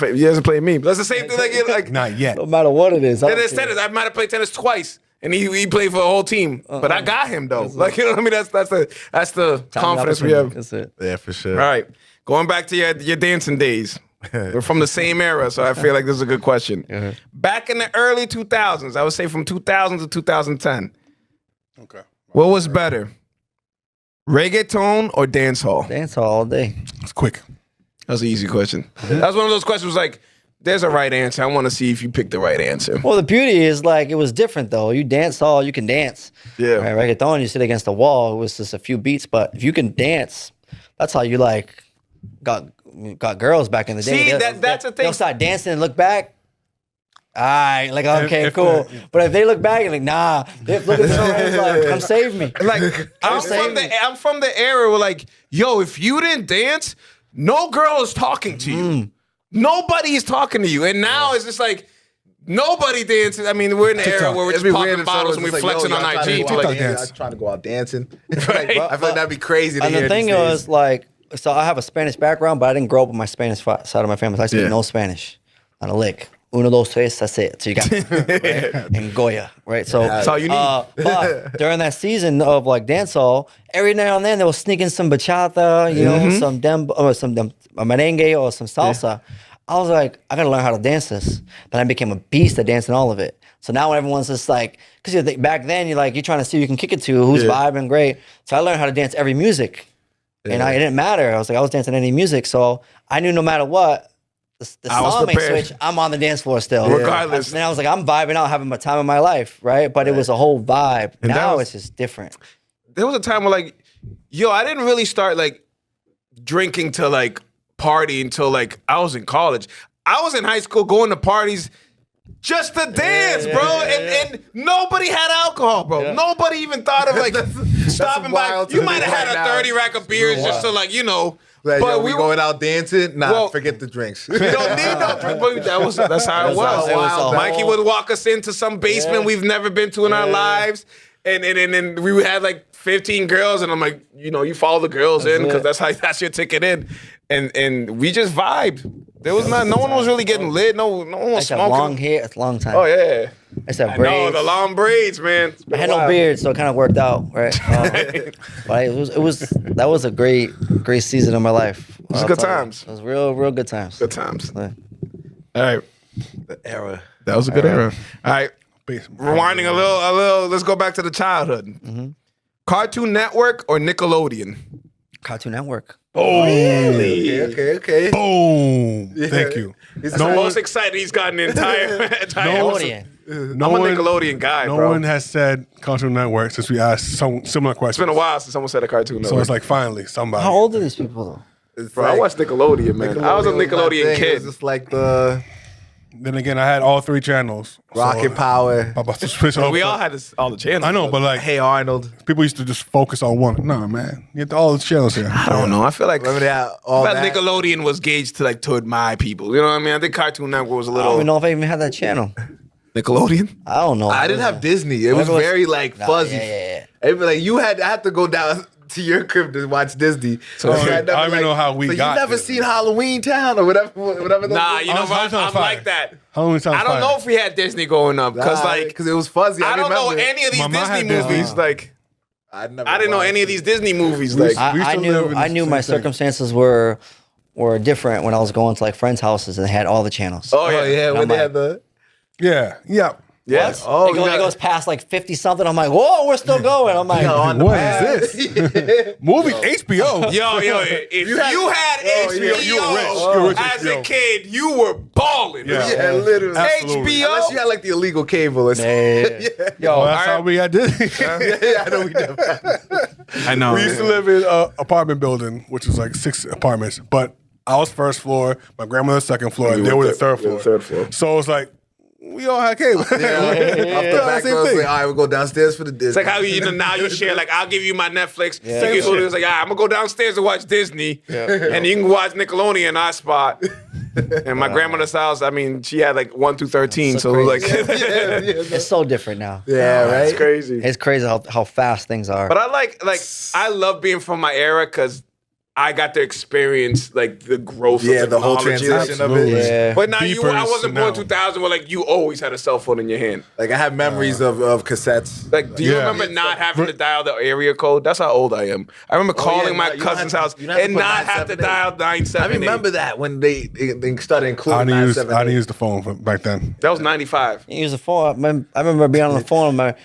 played me. But that's the same thing. Like Not yet. no matter what it is. I don't tennis. care. I might have played tennis twice, and he played for the whole team. But I got him though. Like, you know what I mean? That's the confidence we have. That's it. Yeah, for sure. All right, going back to your dancing days. We're from the same era, so I feel like this is a good question. Back in the early 2000s, I would say from 2000 to 2010, Okay. what was better, reggaeton or dancehall? Dance all day. It's quick. That was an easy question. That was one of those questions like, there's a right answer. I want to see if you picked the right answer. Well, the beauty is like it was different though. You dance all, you can dance. Yeah. Right, reggaeton, you sit against the wall. It was just a few beats, but if you can dance, that's how you like got girls back in the day. See, that's the thing. They'll start dancing and look back. All right, like okay, If- cool. But if they look back and like, nah, they look at the like, come save me. Like, I'm from the era where like, yo, if you didn't dance, no girl is talking to you. Nobody is talking to you. And now it's just like, nobody dances. I mean, we're in the era where we're just popping bottles and we're flexing on IG. TikTok Like, dance. I'm trying to go out dancing. Right. I feel like that'd be crazy to And hear the thing these days. was like, so I have a Spanish background, but I didn't grow up with my Spanish side of my family. So I speak Yeah. no Spanish, not a lick. Uno, dos, tres, that's it. So you got right? And Goya, right? So That's all you need. but during that season of like dancehall, every now and then they will sneak in some bachata, you know, some merengue or some salsa. I was like, I gotta learn how to dance this. Then I became a beast at dancing all of it. So now everyone's just like, because back then you're trying to see who you can kick it to, who's vibing great. So I learned how to dance every music. And it didn't matter. I was dancing any music. So I knew no matter what, the I was song may prepared. switch, I'm on the dance floor still. Regardless. And I was like, I'm vibing out, having my time of my life, right? But it was a whole vibe. And that Now was- it's just different. there was a time where like, yo, I didn't really start like drinking to like party until like I was in college. I was in high school going to parties just to dance, bro. And nobody had alcohol, bro. Nobody even thought of like stopping by. wild to You me might have right had a now. 30 rack of beers just to like, you know. Like, but yo, we going out dancing? Nah, Well- forget the drinks. We don't need no drink, but that's how it was. It was a Mikey whole- would walk us into some basement we've never been to in our lives. And we had like 15 girls, and I'm like, you know, you follow the girls in because that's your ticket in. And we just vibed. There was not. No one was really getting lit. No one I was used to have smoking. long hair. It's a long time. Oh yeah. I used to have No, braids. the long braids, man. It's been I had a no while. beard, so it kind of worked out, right? But it was that was a great season of my life. It was good times. It was real good times. Good times. Yeah. All right. The era. That was a good era. All right. Rewinding a little. Let's go back to the childhood. Mm-hmm. Cartoon Network or Nickelodeon? Cartoon Network. Okay. Boom. Thank you. That's the most excited he's gotten the entire Nickelodeon. No I'm a one, Nickelodeon guy, no bro. one has said Cartoon Network since we asked some similar questions. It's been a while since someone said a Cartoon Network. So it's like finally somebody. How old are these people though? Bro, I watched Nickelodeon, man. I was a Nickelodeon kid. It's just like the Then again, I had all 3 channels. Rocket Power. I'm about to switch over. We all had all the channels. I know, but like Hey Arnold. people used to just focus on one. Nah, man, you get all the channels here. I don't know. I feel like Remember that? All I feel that. like Nickelodeon was gauged to like toward my people. You know what I mean? I think Cartoon Network was a I don't little even know if I even had that channel. Nickelodeon. I don't know. I didn't have Disney. It was Whatever was- very like Nah, fuzzy. yeah. It'd be like I had to go down to your crib to watch Disney. So I don't even know how we so got you never Disney. seen Halloween Town or whatever. Nah, you know Halloween what? Sounds I'm fire. like that. Halloween sounds I don't fire. know if we had Disney growing up because because it was fuzzy. I don't know remember. any of these My mom Disney had Disney. movies. Like I I didn't know any of these Disney movies. Like I used to live in I the knew same my thing. circumstances were different when I was going to like friends' houses and they had all the channels. oh Oh yeah, yeah, when I'm they like- had the Yeah. yes. Oh, it, you got- it goes past like 50 something. I'm like, whoa, we're still going. I'm like, on the What pad. is this? Movie HBO. Yo, if you had Oh, HBO you were rich. You were rich as a HBO. kid, you were balling. Yeah. Yeah, literally. Absolutely. HBO. Unless you had like the illegal cable or something. yo, Oh, that's all how right. we had Disney. Yeah, I know we did. I know. We used to live in an apartment building, which was like 6 apartments. But I was first floor, my grandmother's second floor, and they were the third floor. So it was like, we all had cable. Off the back same door, thing. like, all right, we'll go downstairs for the Disney. It's like how now you share, like, I'll give you my Netflix. Yeah. So you Same it's like, I'm going to go downstairs and watch Disney. And you can watch Nickelodeon in our spot. And my grandmother's house, I mean, she had like 1 through 13. So, it was like, it's so different now. yeah, right. it's crazy. It's crazy how fast things are. But I love being from my era because I got to experience like the growth Yeah, of the whole technology. transition of Absolutely. it. yeah. But now Beepers I wasn't born now. 2000 where like you always had a cell phone in your hand. Like I have memories of cassettes. Like, do you Yeah. remember not having to dial the area code? That's how old I am. I remember calling my you don't cousin's have- house you don't have to and put not have to 978. dial 978. I remember that when they started I including didn't use 978. the phone back then. That was 95. You use the phone. I remember being on the phone. My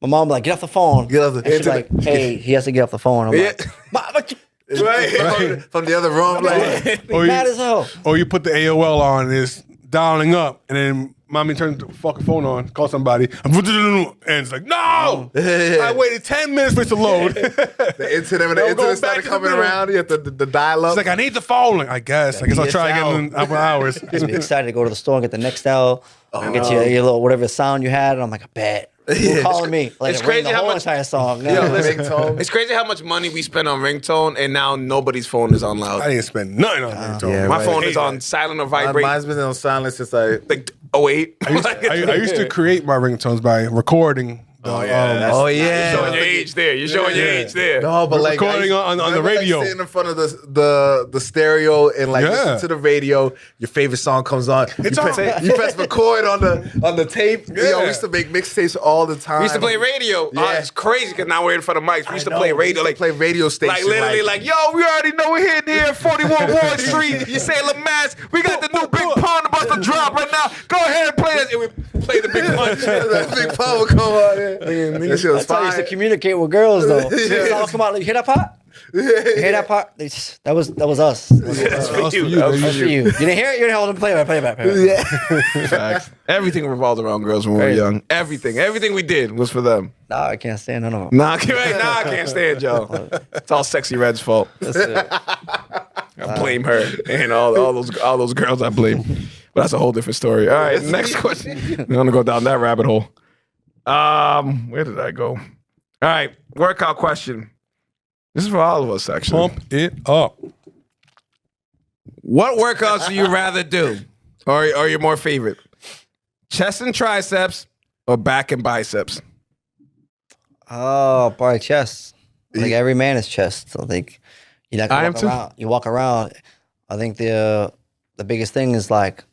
mom like, get off the phone. Get off the- And she's like, hey, he has to get off the phone. I'm like, "Ma, but you Right. From the other room, like Or mad as hell. Or you put the AOL on, and it's dialing up, and then mommy turns the fucking phone on, call somebody, and it's like, no! I waited 10 minutes for it to load. It's the internet, when the Go internet back started to the coming middle. around, you have the dial up. like, I need the phone. Like, I guess I'll try again in a couple hours. Just be excited to go to the store and get the Nextel, and get your little whatever sound you had. And I'm like, I bet. Who's calling me? Like, it's it rang crazy the how whole much- entire song. Yo, listen, Ringtone. it's crazy how much money we spend on ringtone and now nobody's phone is on I loud. didn't spend nothing on ringtone. yeah, My right. phone is on silent or vibrate. Mine's been on silence since I. Like 08. I used to create my ringtones by recording. Oh yeah. You're showing your age there. You're showing your age there. No, but like Recording I used- on the remember, like, radio. sitting in front of the stereo and like Yeah. listen to the radio. Your favorite song comes on. It's you, on. press, you press record on the tape. Yo, Yeah. we used to make mixtapes all the time. We used to play radio. Yeah. It's crazy because now we're in front of mics. We used to play radio. like play radio station. Like literally, like, yo, we already know we're hitting here at 41 Ward Street. You say Mass, we got the new Big Pun about to drop right now. Go ahead and play it. And we play the Big Punch. that big pop would come on. That shit was That's how I used to fine. communicate with girls though. Songs come out, like, you hear that part? You hear that part? That was us. That's for you. That was That's for you. You didn't hear it? You didn't hold them play it. Play it back. Play it back. Facts. Everything revolved around girls when we were Crazy. young. Everything we did was for them. Nah, I can't stand none of them. Nah, I can't stand Joe. It's all Sexy Red's fault. That's it. I blame her and all those girls. I blame. But that's a whole different story. All right, next question. We're gonna go down that rabbit hole. Where did I go? All right, workout question. This is for all of us, actually. Pump it up. What workouts do you rather do, or your more favorite? Chest and triceps, or back and biceps? Oh, probably chest. Like every man is chest. So like you not I am walk too. around. You walk around. I think the the biggest thing is like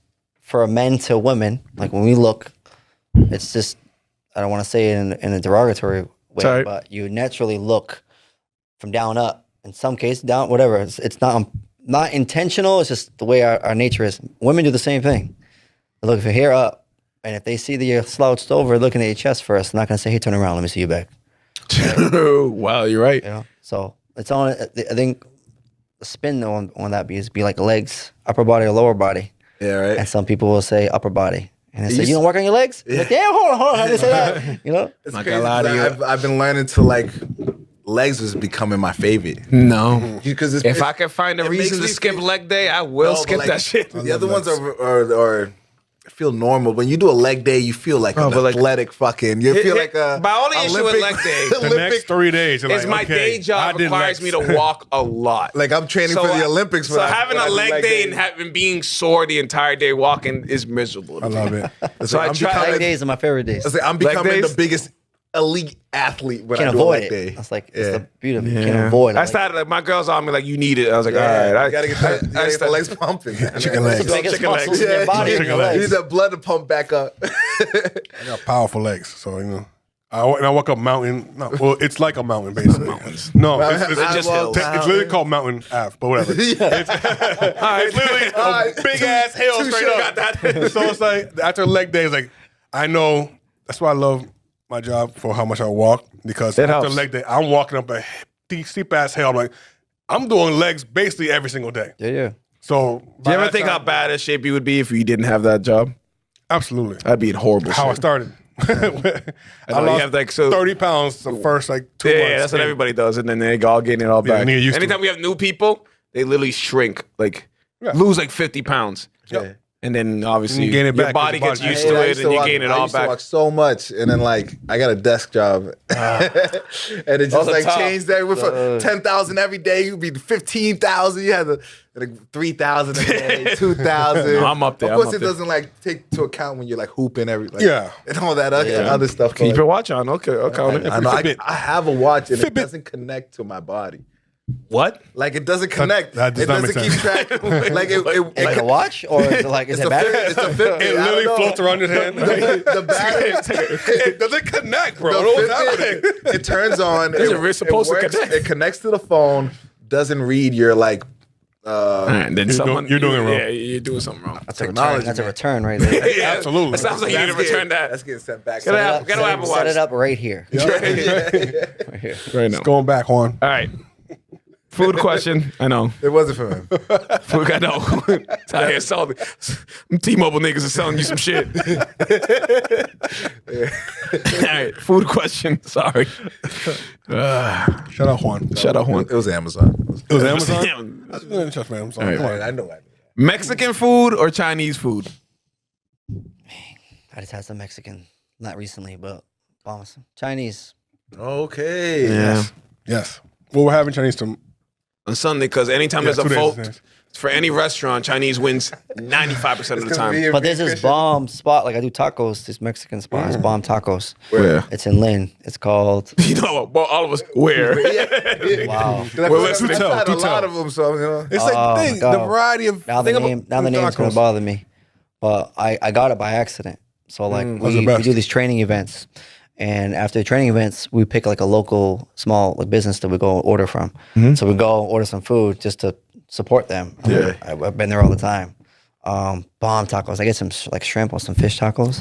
for men to women, like when we look, it's just, I don't want to say it in a derogatory way, Sorry. but you naturally look from down up. In some cases, down, whatever. It's not intentional. It's just the way our nature is. Women do the same thing. They look for hair up, and if they see that you're slouched over, looking at your chest first, they're not gonna say, "Hey, turn around, let me see your back." Wow, you're right. You know, so it's on. I think the spin on that be like legs, upper body or lower body, Yeah, right. and some people will say upper body, and they say, used- "You don't work on your legs." Like, damn, hold on, how did they say that? You know, It's Not crazy gonna lie to 'cause you. I've been learning to like legs is becoming my favorite No. because If I can find a it reason makes to me skip feel- leg day, I will No, but skip like, that shit. The other ones are feel normal. When you do a leg day, you feel like an but like- athletic fucking. You feel like a. My only issue with leg day The next 3 days, you're is like, my okay, day I job did requires legs. me to walk a lot. Like I'm training for the Olympics. So having a leg day and having being sore the entire day walking is miserable. to I me. love it. So I I'm try. leg becoming- days are my favorite days. I'm Leg becoming days? the biggest elite athlete when Can't I do a avoid leg it. day. That's like it's Yeah. the beauty of it. You can't avoid it. I Like, started like my girls on me like you need it. I was like, Yeah, all right, you gotta get the, you gotta get the legs pumping. Chicken legs. it's the biggest chicken legs. muscles in your body. Chicken are your legs. You legs. need that blood to pump back up. I got powerful legs, so you know. I walk up mountain. No, well, it's like a mountain basically. No, it's just hills. It's literally called Mountain Ave, but whatever. It's literally a big ass hill straight up. got that. So it's like after leg day, it's like I know that's why I love my job for how much I walk because It after helps. leg day, I'm walking up a steep ass hill. I'm like, I'm doing legs basically every single day. Yeah. So Do you ever think how bad a shape you would be if you didn't have that job? Absolutely. I'd be in horrible How I shape. started. I you lost have, like, so- 30 pounds the first like 2 months. Yeah, that's what everybody does, and then they all gain it all Yeah, back. nigga used to Anytime it. we have new people, they literally shrink, like Yeah. lose like 50 pounds. Yeah. And then obviously You gain it your back 'cause body your gets body- used Yeah, to I it used and to you walk- gain it I all used to back. walk so much, and then like I got a desk job, and it just the like top. changed that. Went from 10,000 every day, you'd be 15,000. You had like 3,000 a day, 2,000. No, I'm up there, Of I'm course, up it there. doesn't like take to account when you're like hooping like, Yeah. and all that other stuff. Keep but your watch on. Okay, okay. I know Fitbit. I have a watch and it Fitbit. doesn't connect to my body. What? Like it doesn't connect. that does it not doesn't make keep track. Like it Like a watch, or is it like is it's it a Fitbit. better? It's a Fitbit. It I don't literally know. floats around your hand. The battery. It doesn't connect, bro. The I don't know what's happening. Fitbit, it turns on. Is it really supposed to works, connect? It connects to the phone. Doesn't read your like. All right, then someone you're doing it wong. Yeah, you're doing something wrong. That's a return. Technology, That's a man. return right there. Yeah, Absolutely. It sounds like you need to return that. That's getting sent back. Get Set out. Get an Apple Watch. Set it up right here. Right now. Going back, Juan. All right. Food question. I know. It wasn't for him. Food. I know. It's out here selling. T-Mobile niggas are selling you some shit. All right. Food question. Sorry. Shut up, Juan. Shut up, Juan. It was Amazon. It was Amazon? Damn. That's good stuff, man. Amazon. All right. Come on. I know. Mexican food or Chinese food? I just had some Mexican, not recently, but awesome. Chinese. Okay. Yes. Well, we're having Chinese to On Sunday, because anytime Yeah, there's a 2 days, vote 2 days. for any restaurant, Chinese wins 95% of the time. But there's this bomb spot, like I do tacos, this Mexican spot is Bomb Tacos. Where? It's in Lynn. It's called, You know, well, all of us. Where? wow. Well, let's I've tell, had do a lot tell. of them, so you know. It's like Oh, the my thing, God. the variety of Now the name's gonna tacos. bother me. But I got it by accident. So like Those are we best. do these training events. And after the training events, we pick like a local small like business that we go order from. So we go order some food just to support them. Yeah. I've been there all the time. Bomb tacos. I get some like shrimp or some fish tacos.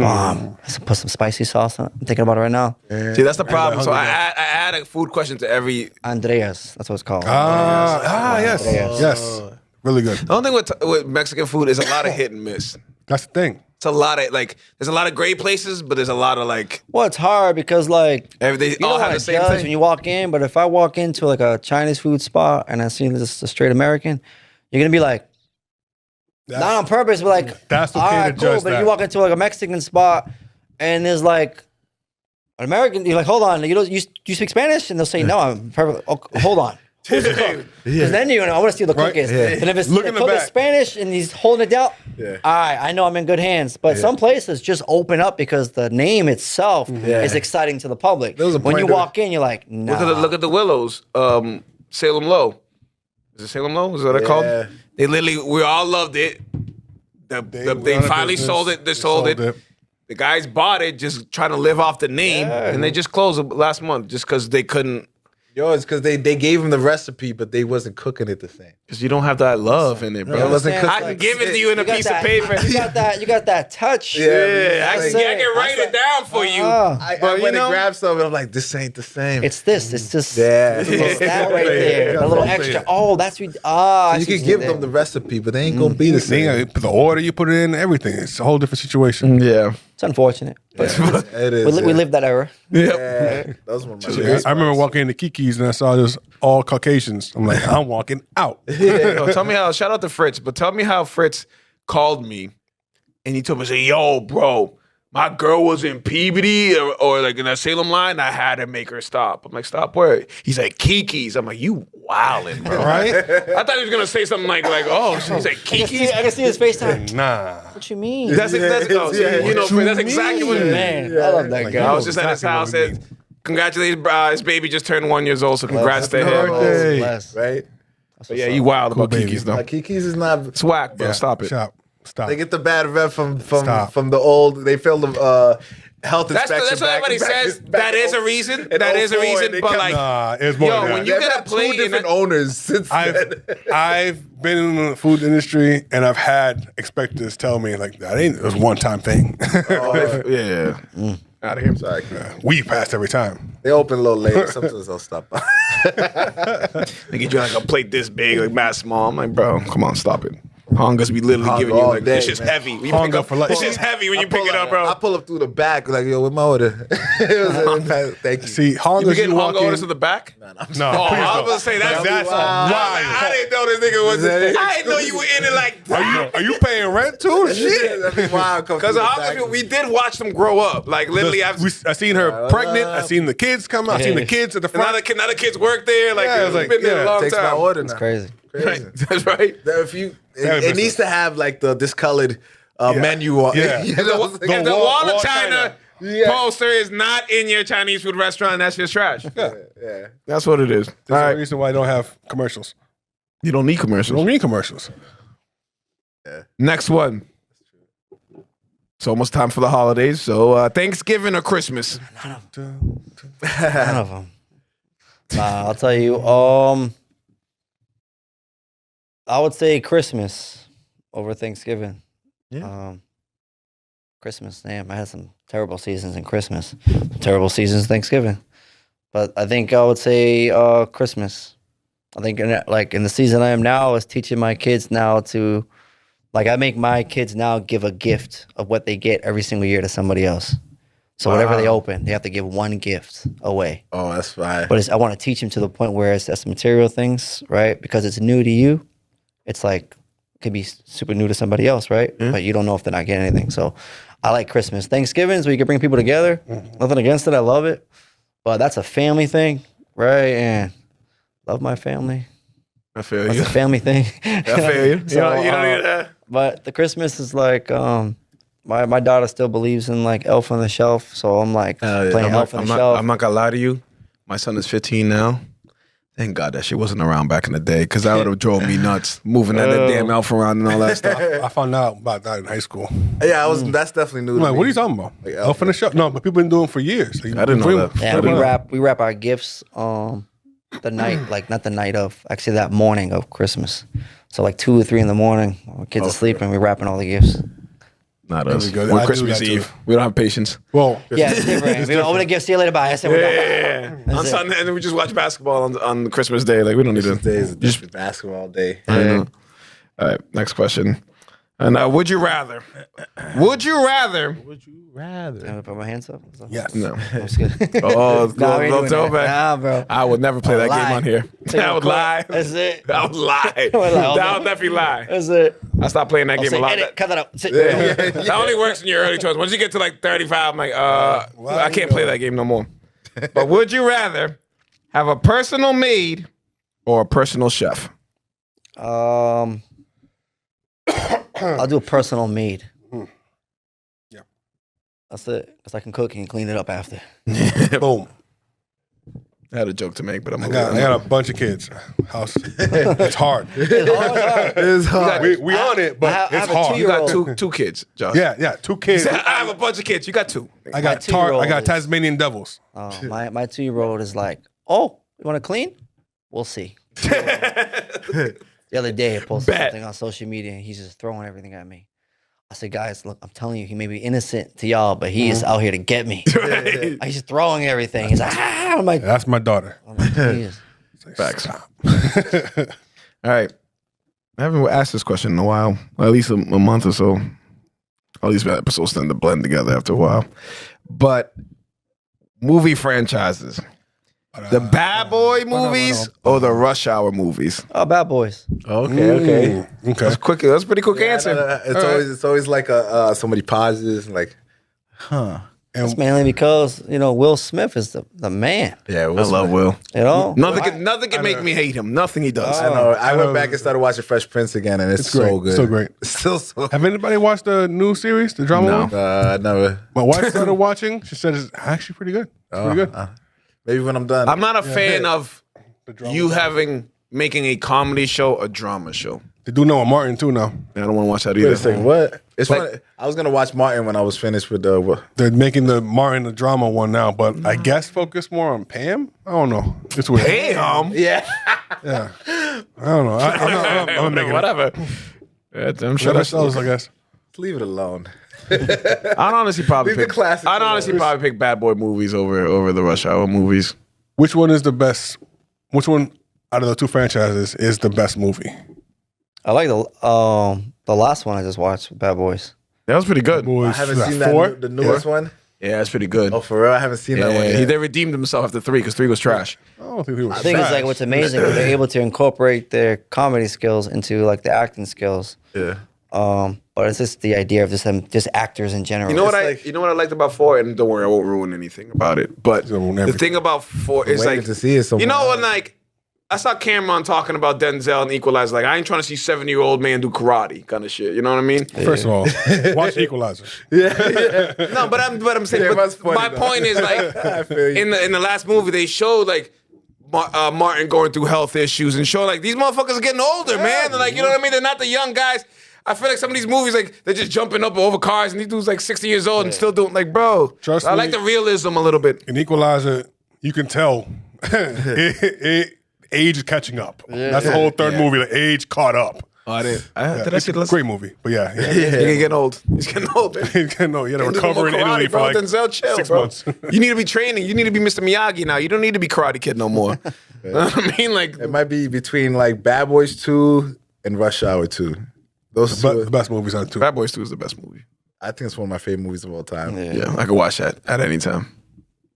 Bomb. Put some spicy sauce on it. I'm thinking about it right now. See, that's the problem. So I add a food question to every. Andreas. That's what it's called. Yes. Yes. Yes. Really good. The only thing with Mexican food is a lot of hit and miss. That's the thing. It's a lot of like. There's a lot of great places, but there's a lot of like. Well, it's hard because like They you all don't have want the to same judge thing. when you walk in, but if I walk into like a Chinese food spot and I see this a straight American, you're gonna be like, not on purpose, but like, That's all okay right, to cool. judge But that. you walk into like a Mexican spot and there's like an American, you're like, hold on, you speak Spanish? And they'll say, no, I'm perfect. Oh, hold on. Who's the cook? Because then I want to see who the cook Right. is. Yeah. And if it's Look the in the cook is back. Spanish and he's holding it down, Yeah. all right, I know I'm in good hands. But some places just open up because the name itself is exciting to the public. There was a When point you there- walk in, you're like, nah. Look at the Willows, Salem Low. Is it Salem Low? Is that what they're called? They literally, we all loved it. They finally sold it. They sold it. The guys bought it just trying to live off the name, and they just closed it last month just because they couldn't. Yo, it's because they gave him the recipe, but they wasn't cooking it the same. Because you don't have that love in it, bro. It wasn't cooked I can give it to you in a piece of paper. You got that touch. Yeah, I Like- can write it down for you. I But went you know- and grabbed some, and I'm like, this ain't the same. It's this. It's just Yeah. it's that right there. A little extra. Oh, that's you can give them the recipe, but they ain't gonna be the same. Then the order you put it in, everything. It's a whole different situation. Yeah. It's unfortunate. But It is. we lived that era. Yeah, those were my I remember walking into Kiki's and I saw this all Caucasians. I'm like, I'm walking out. Yo, tell me how. Shout out to Fritz, but tell me how Fritz called me, and he told me, "Say, yo, bro, my girl was in Peabody or like in the Salem line. I had to make her stop." I'm like, "Stop where?" He's like, "Kiki's." I'm like, "You wildin', bro." Right? I thought he was gonna say something like, "Oh," he's like, "Kiki's." I can see his FaceTime. Nah. What you mean? That's oh, so yeah. you know, Fritz, that's exactly what it is. Man, I love that guy. I was just at his house. Said, "Congratulations, his baby just turned 1 year old. So congrats to him." birthday. Bless. right? But yeah, you wild about baby. Kiki's though. Like Kiki's is not. It's whack, bro. Stop it. Stop. They get the bad rep from Stop. the old. They failed the health That's inspection. what everybody says. That is a reason. That is a reason. But like, Nah, it's more yo, than when that. you They've get a had plate two and different owners since then. I've been in the food industry and I've had inspectors tell me like that ain't it was a one-time thing. yeah, out of here. Sorry, We passed every time. they open a little late. Sometimes they'll stop by. They get you like a plate this big, like mad small. I'm like, bro, come on, stop it. Hongas be literally Honga giving you all like day, this shit's man. heavy. When you Honga pick up, for life. this shit's heavy when you pick it up, I bro. pull up through the back like, yo, where's my order? Thank you. See, You Hongas, be getting you walk Honga orders to in. the back? No, Oh, please I was don't. about to say that's That's wild. wild. I didn't know this nigga was. I didn't know you were in it like that. Are you paying rent too? Shit. That'd be wild. Because we did watch them grow up. Like literally, I've I seen her pregnant. I seen the kids come out. I seen the kids at the now front. the kids work there. Like, Yeah, it's we've like, been there a yeah, long takes my time. order It's now. crazy. Crazy. That's right. That if you, Very it business. needs to have like the discolored menu on. Yeah. You know? If the Wall of China Yeah. poster is not in your Chinese food restaurant, that's just trash. Yeah. That's what it is. All That's the right. reason why I don't have commercials. You don't need I don't commercials. need commercials. Next one. It's almost time for the holidays. So Thanksgiving or Christmas? None of them. I'll tell you. I would say Christmas over Thanksgiving. Yeah. Christmas, damn, I had some terrible seasons in Christmas, terrible seasons Thanksgiving, but I think I would say Christmas. I think in the season I am now is teaching my kids now to, like, I make my kids now give a gift of what they get every single year to somebody else. So whatever they open, they have to give one gift away. Oh, that's fine. But I want to teach them to the point where that's material things, right? Because it's new to you. It's like, it could be super new to somebody else, right? But you don't know if they're not getting anything. So I like Christmas. Thanksgiving is where you can bring people together. Nothing against it. I love it. But that's a family thing, right? And love my family. I feel That's you. a family thing. I feel you. So, you don't need that. But the Christmas is like, my daughter still believes in like Elf on the Shelf. So I'm like playing Elf on the Shelf. I'm not gonna lie to you. My son is 15 now. Thank God that shit wasn't around back in the day, because that would have drove me nuts, moving that damn elf around and all that stuff. I found out about that in high school. Yeah, that's definitely new. I'm to like, me. what are you talking about? Like Elf on the Shelf? No, but people been doing it for years. Like, I didn't know that. Yeah, we wrap our gifts the night, like not the night of, actually that morning of Christmas. So like 2 or 3 in the morning, our kids are sleeping, we're wrapping all the gifts. Not us. we go. We're I do Christmas that too. Eve. We don't have patience. Well, Yeah, it's different. We open a gift, see you later, bye. I said we're done. Yeah. On it. Sunday, and then we just watch basketball on Christmas Day. Like, we don't need to. Today is a different basketball day. I know. All right, next question. And would you rather? Would you rather? Can I put my hands up? yes. No. I'm just kidding. Oh, Nah, we ain't go doing that. throwback. Nah, bro. I would never play that Lie. game on here. Take I a would clip. lie. That's it. I would lie. would lie. That would definitely lie. That's it. I stopped playing that I'll game say, a lot. edit, cut that out. That only works in your early 20s. Once you get to like 35, I'm like, I can't play that game no more. But would you rather have a personal maid or a personal chef? I'll do a personal maid. Yeah. That's it. Because I can cook and clean it up after. Boom. I had a joke to make, but I'm I got a bunch of kids. House, it's hard. It's hard. We on it, but I it's have a hard. You got 2-year-old. two kids, Josh. Yeah, 2 kids. I have a bunch of kids. You got 2. I got 2-year-old I got is- Tasmanian devils. My 2-year-old is like, oh, you want to clean? We'll see. The other day, I posted Bet. something on social media, and he's just throwing everything at me. I said, guys, look, I'm telling you, he may be innocent to y'all, but he is out here to get me. He's just throwing everything. He's like, ah! I'm like, That's my daughter. Jesus. Facts. All right. I haven't asked this question in a while, at least a month or so. All these episodes tend to blend together after a while. But movie franchises. The Bad Boy movies or the Rush Hour movies? Oh, Bad Boys. Okay. Okay. That's quick. That's a pretty quick answer. It's always like somebody pauses and like, It's mainly because, Will Smith is the man. yeah. I love Will. Nothing can make me hate him. Nothing he does. I know. I went back and started watching Fresh Prince again, and it's great. so good. So great. Still so. Have anybody watched the new series, the drama No. one? Never. My wife started watching. She said it's actually pretty good. It's pretty good. Maybe when I'm done. I'm not a fan of The drama. you making a comedy show a drama show. They do Noah Martin too now. I don't want to watch that Wait a either. second. What? It's Like- funny. I was gonna watch Martin when I was finished with the. They're making the Martin the drama one now, but I guess focus more on Pam. I don't know. It's weird. Damn. Yeah. Yeah. I don't know. I'm not making it. Whatever. I'm sure Whatever that's. sells, I guess. Leave it alone. I'd honestly probably Leave the pick. classics I'd honestly alone. probably pick Bad Boy movies over the Rush Hour movies. Which one is the best? Which one out of the 2 franchises is the best movie? I like the last one I just watched, Bad Boys. That was pretty good. Boys, I haven't that seen that 4? the newest one. Yeah, that's pretty good. Oh, for real? I haven't seen that one Yeah, yet. they redeemed himself after 3 because 3 was trash. I don't think he was I think it's like what's amazing is they're able to incorporate their comedy skills into like the acting skills. Yeah. But it's just the idea of just actors in general. You know what It's you know what I liked about 4, and don't worry, I won't ruin anything about it. But Don't ruin the everything. thing about 4 is waiting like to see it somewhere. you know when like I saw Cameron talking about Denzel and Equalizer. Like I ain't trying to see 70-year-old man do karate kind of shit. You know what I mean? First of all, watch Equalizer. No, but I'm saying. Yeah, but that's funny, my though. point is like I feel you. in the last movie they showed like Martin going through health issues and show like these motherfuckers are getting older, man. They're like, you know what I mean? They're not the young guys. I feel like some of these movies, like, they're just jumping up over cars, and these dudes, like, 60 years old and still doing, like, bro. Trust I me. like the realism a little bit. In Equalizer, you can tell age is catching up. That's the whole third movie. The age caught up. Oh, did It's a great movie, but yeah. He's getting old. He's getting old, man. No, you had to Do recover in more karate, Italy for bro. like Denzel, chill, 6 bro. months. You need to be training. You need to be Mr. Miyagi now. You don't need to be Karate Kid no more. You know what I mean? Like, It might be between like Bad Boys 2 and Rush Hour 2. Those But two. the best movies are 2. Bad Boys 2 is the best movie. I think it's one of my favorite movies of all time. Yeah, I could watch that at any time.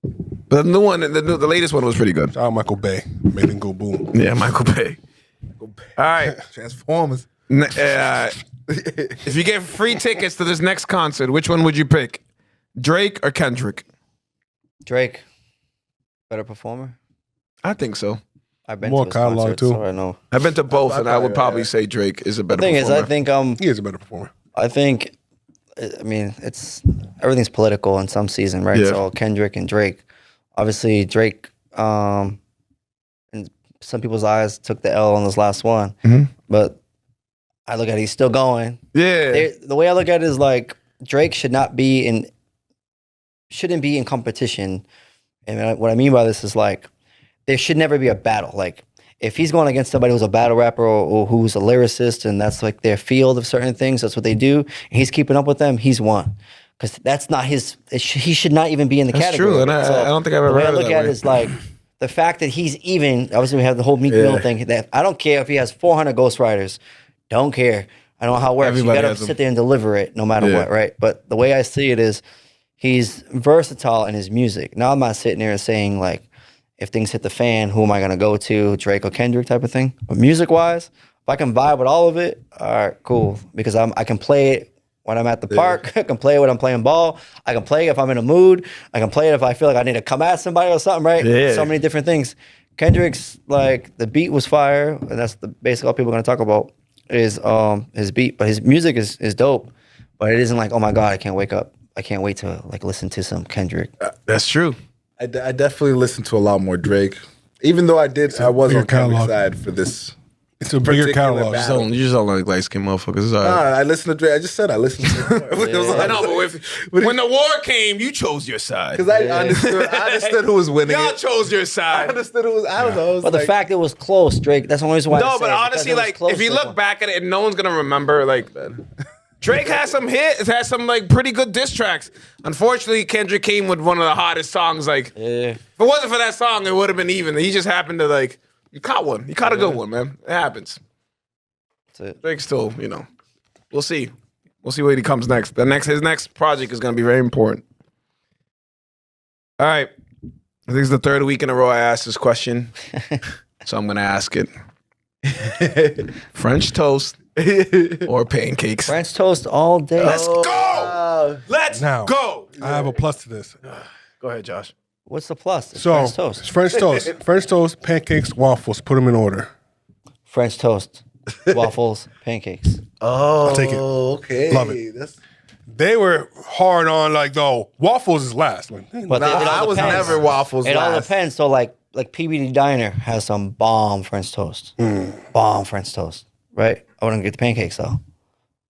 But the new one, the latest one was pretty good. Shout out Michael Bay. Made him go boom. Yeah, Michael Bay. All right. Transformers. If you get free tickets to this next concert, which one would you pick? Drake or Kendrick? Drake, better performer. I think so. I've been More to his catalog, concerts, too. so I know. I've been to both, and I would probably yeah. say Drake is a better The thing is, performer. I He is a better performer. think, I mean, it's everything's political in some season, right? Yeah. So Kendrick and Drake, obviously Drake, in some people's eyes, took the L on this last one, but I look at it, he's still going. yeah. The way I look at it is like Drake shouldn't be in competition, and what I mean by this is like there should never be a battle. Like if he's going against somebody who's a battle rapper or who's a lyricist, and that's like their field of certain things, that's what they do, and he's keeping up with them, he's won. Because that's not his. He should not even be in the That's category. true, and I don't think I've ever the way heard I it look that at way. it is like the fact that he's even. Obviously, we have the whole Meek Mill thing. That I don't care if he has 400 ghostwriters. Don't care. I don't know how it works. Everybody You got has to them. sit there and deliver it, no matter Yeah. what, right? But the way I see it is, he's versatile in his music. Now I'm not sitting there and saying like, if things hit the fan, who am I going to go to, Drake or Kendrick type of thing. But music wise, if I can vibe with all of it, all right, cool. Because I can play it when I'm at the park. I can play it when I'm playing ball. I can play it if I'm in a mood. I can play it if I feel like I need to come at somebody or something, right? Yeah. So many different things. Kendrick's like the beat was fire, and that's basically all people are going to talk about is his beat. But his music is dope. But it isn't like, oh my God, I can't wait to like listen to some Kendrick. That's true. I definitely listen to a lot more Drake. Even though I was bigger on Kendrick's catalog. side for this. It's a bigger particular catalog. battle. You just don't like light skinned motherfuckers. It's all right. I listen to Drake. I just said I listen to Drake. I know, but when the war came, you chose your side. Because I understood who was winning. Y'all it. chose your I side. understood who was. I don't know. It was But the like- fact it was close, Drake. That's the only reason why. I No, say but it, because honestly, it was like close, if you Drake look won. back at it, no one's gonna remember. Like Drake has some hits, has some like pretty good diss tracks. Unfortunately, Kendrick came with one of the hottest songs. Like if it wasn't for that song, it would have been even. He just happened to like you caught one. You caught a good one, man. It happens. That's it. Drake still, we'll see. We'll see where he comes next. His next project is gonna be very important. All right. I think it's the third week in a row I asked this question. So I'm gonna ask it. French toast or pancakes? French toast all day. Let's go! Let's Now, go! I have a plus to this. Go ahead, Josh. What's the plus? It's So French toast. it's French toast, French toast, pancakes, waffles. Put them in order. French toast, waffles, pancakes. Oh, I'll take it. Okay, Love it. That's, They were hard on like though waffles is last. Like, But nah, it all I was depends. never waffles. It all last. depends. So like PBD Diner has some bomb French toast. Bomb French toast. Right? I wouldn't get the pancakes though.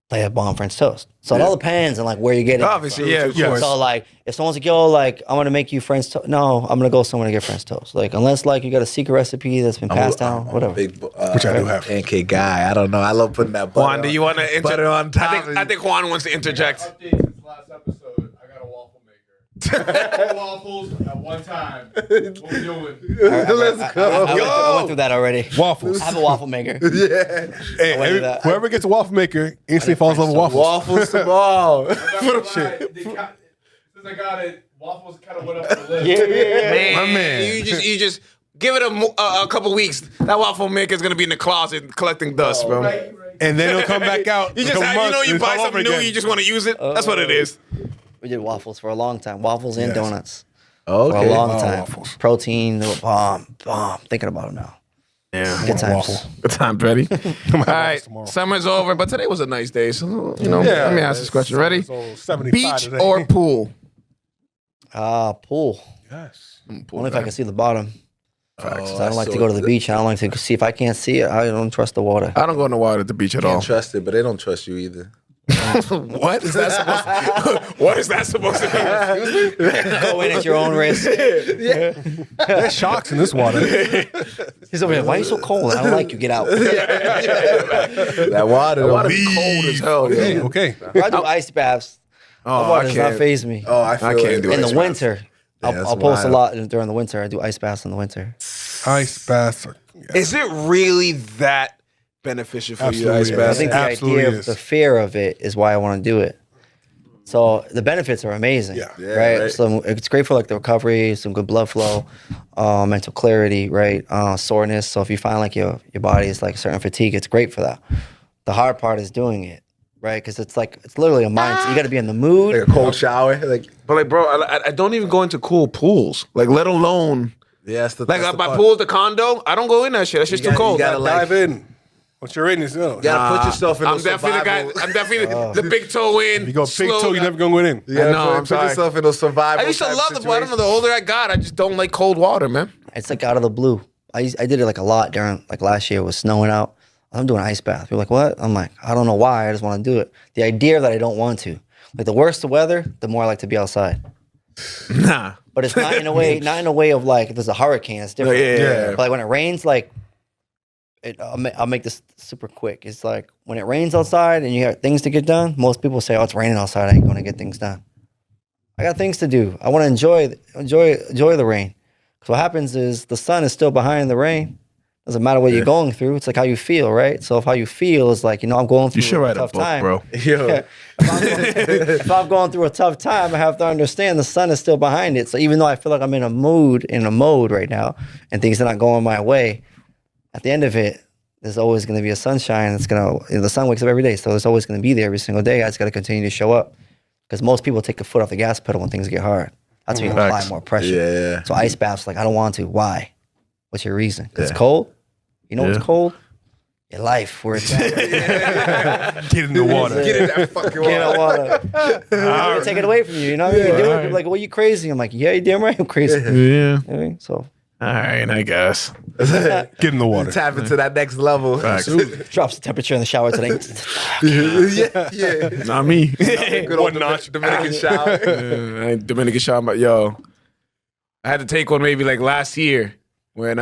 They have bomb French toast. So it all depends on like where you get it. Obviously, yeah, of Yes. course. So like if someone's like, yo, like I'm gonna make you French toast. No, I'm gonna go somewhere to get French toast. Like unless like you got a secret recipe that's been passed down, whatever. Big, Which I do have. pancake guy. I don't know. I love putting that butter. Juan, do you want to butter on top? I think Juan wants to interject. Update since last episode. I got a waffle maker. 4 waffles at one time. What we doing? Let's go. I went through that already. waffles. I have a waffle maker. Yeah, Hey, went through that. whoever gets a waffle maker instantly falls in love with waffles. waffles to ball. Since I got it, waffles kind of went up the list. Man, My man. You just give it a couple weeks. That waffle maker is gonna be in the closet collecting dust, bro. Right. And then it'll come back out. You in a just couple months, you and it's buy all over something new, again. you just want to use it. That's what it is. We did waffles for a long time. Waffles and Yes. donuts. For a Okay. long Wow, time. waffles. Protein, bomb. Thinking about them now. Yeah. Good times. waffle. Good time, Betty. All right, tomorrow. summer's over, but today was a nice day. So let me ask this question. Ready? So 75 Beach today. or pool? Pool. Yes. Only if I can see the bottom. Oh, 'Cause I don't like to go to the beach. I don't like to see if I can't see it. I don't trust the water. I don't go in the water at the beach at all. Can't trust it, but they don't trust you either. What is that supposed to What is that supposed to be? Go in at your own risk. There's sharks in this water. He's over here. Why are you so cold? I don't like you. Get out. That water. Water be cold as hell. Hey, Yeah. okay. I do ice baths. Oh, The water I does not can't. faze me. Oh, I can't it. do in ice the baths. winter, that's I'll post a wild. lot during the winter. I do ice baths in the winter. Ice baths. Is it really that beneficial for you, Absolutely ice is. I bath? think the Absolutely idea of is. the fear of it is why I want to do it. So the benefits are amazing, Yeah. Yeah, right? right. So it's great for like the recovery, some good blood flow, mental clarity, right? Soreness. So if you find like your body is like certain fatigue, it's great for that. The hard part is doing it, right? Because it's literally a mind. You got to be in the mood. Like a cold shower. Like, But like, bro, I don't even go into cool pools. Like, let alone yeah, that's the like that's the my part. pool's the condo. I don't go in that shit. That's just too gotta- you cold. gotta, like- Dive in. What's your rating? You You gotta put yourself in I'm those definitely the guy. survival- I'm definitely the big toe in. If you go big slow toe, you're guy. never going to go in. You gotta I know, put, I'm put sorry. yourself in those survival. I used to type love the pool. I don't know. The situations. older I got, I just don't like cold water, man. It's like out of the blue. I did it like a lot during like last year. It was snowing out. I'm doing an ice bath. You're like, what? I'm like, I don't know why. I just want to do it. The idea that I don't want to. Like the worse the weather, the more I like to be outside. Nah. But it's not in a way of like if there's a hurricane, it's different. Yeah. But like when it rains, like I'll make this super quick. It's like when it rains outside and you have things to get done. Most people say, "Oh, it's raining outside. I ain't going to get things done." I got things to do. I want to enjoy the rain. So what happens is the sun is still behind the rain. Doesn't matter what you're going through. It's like how you feel, right? So if how you feel is like, I'm going through You should a write a tough book, time. bro. Yo, If I'm going through a tough time, I have to understand the sun is still behind it. So even though I feel like I'm in a mode right now, and things are not going my way, at the end of it, there's always going to be a sunshine. The sun wakes up every day, so it's always going to be there every single day. I just got to continue to show up because most people take the foot off the gas pedal when things get hard. That's when you apply Facts. more pressure. Yeah. So ice baths, like I don't want to. Why? What's your reason? 'Cause it's cold. You know it's cold. your life where it's at. Get in the water. Get in that fucking Get in water. the water. Take it away from you. You know what I mean? You do it. People are like, well, you crazy. I'm like, yeah, you damn right I'm crazy. You know Yeah. what I mean? So All right, I guess. Get in the water. Tap into that next level. drops the temperature in the shower today. yeah. Not me. Good old Dominican shower. Dominican shot, but yo, I had to take one maybe like last year when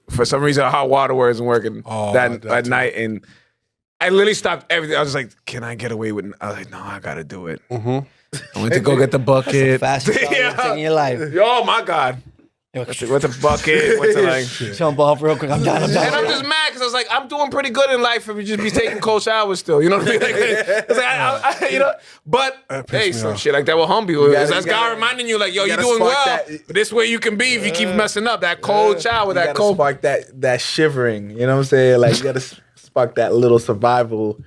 for some reason hot water wasn't working that night, and I literally stopped everything. I was like, "Can I get away with?" I was like, "No, I gotta do it." I went to go get the bucket. Fastest shower you've taken in your life. Oh my god. With the bucket, went to like, Jump off real quick. I'm done. and I'm just mad because I was like, I'm doing pretty good in life if we just be taking cold showers still. You know what I mean? Like, it's like, I you know, but hey, some shit like that will humble you. That's God reminding you, like, yo, you're doing well. But this way you can be if you keep messing up. That cold shower, You that gotta cold. spark that shivering. You know what I'm saying? Like you gotta spark that little survival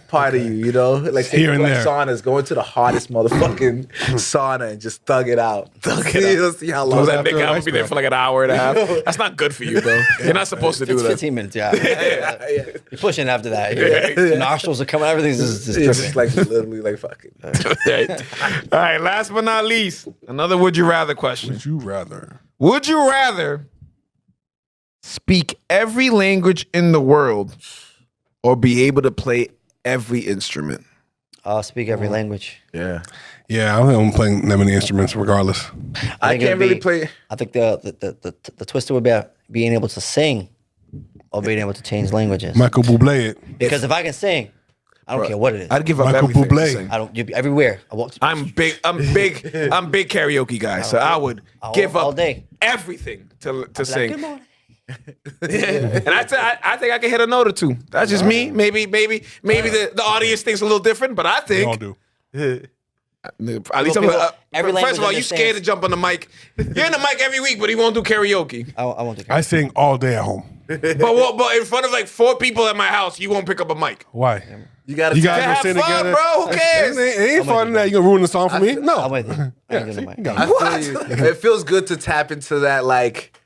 part of you. You know, like Here and like there. saunas. Go into the hottest motherfucking sauna and just thug it out. You'll see how long. Was that after nigga? an I'm gonna ice be there bath. for like an hour and a half. That's not good for you, bro. You're not supposed to do It's that. 15 minutes, yeah. You're pushing after that. Your nostrils are coming. Everything's just It's dripping. just like literally like fucking. All right, last but not least, another would you rather question. Would you rather? Would you rather speak every language in the world or be able to play every instrument? I'll speak every language. Yeah. Yeah, I think I'm playing that many instruments regardless. I think it'd can't really be- play. I think the twister would be being able to sing or being able to change languages. Michael Bublé it. Because if I can sing, I don't care what it is. I'd give up Michael everything. to Bublé. sing. I don't. You'd be everywhere. I'm big karaoke guy, so I would give up all day. everything to Like, sing. good morning. And I think I can hit a note or two. That's just me. Maybe the audience thinks a little different, but I They all think do. at least I'm People- every first of all, language you scared to understands. jump on the mic. You're in the mic every week, but he won't do karaoke. I won't do I sing all day at home. But in front of like 4 people at my house, you won't pick up a mic. Why? You gotta. You guys To gonna have sing fun, together? bro. Who cares? It ain't fun that you gonna ruin the song for me. I'm No. with you. I ain't doing the mic. I feel you. It feels good to tap into that, like,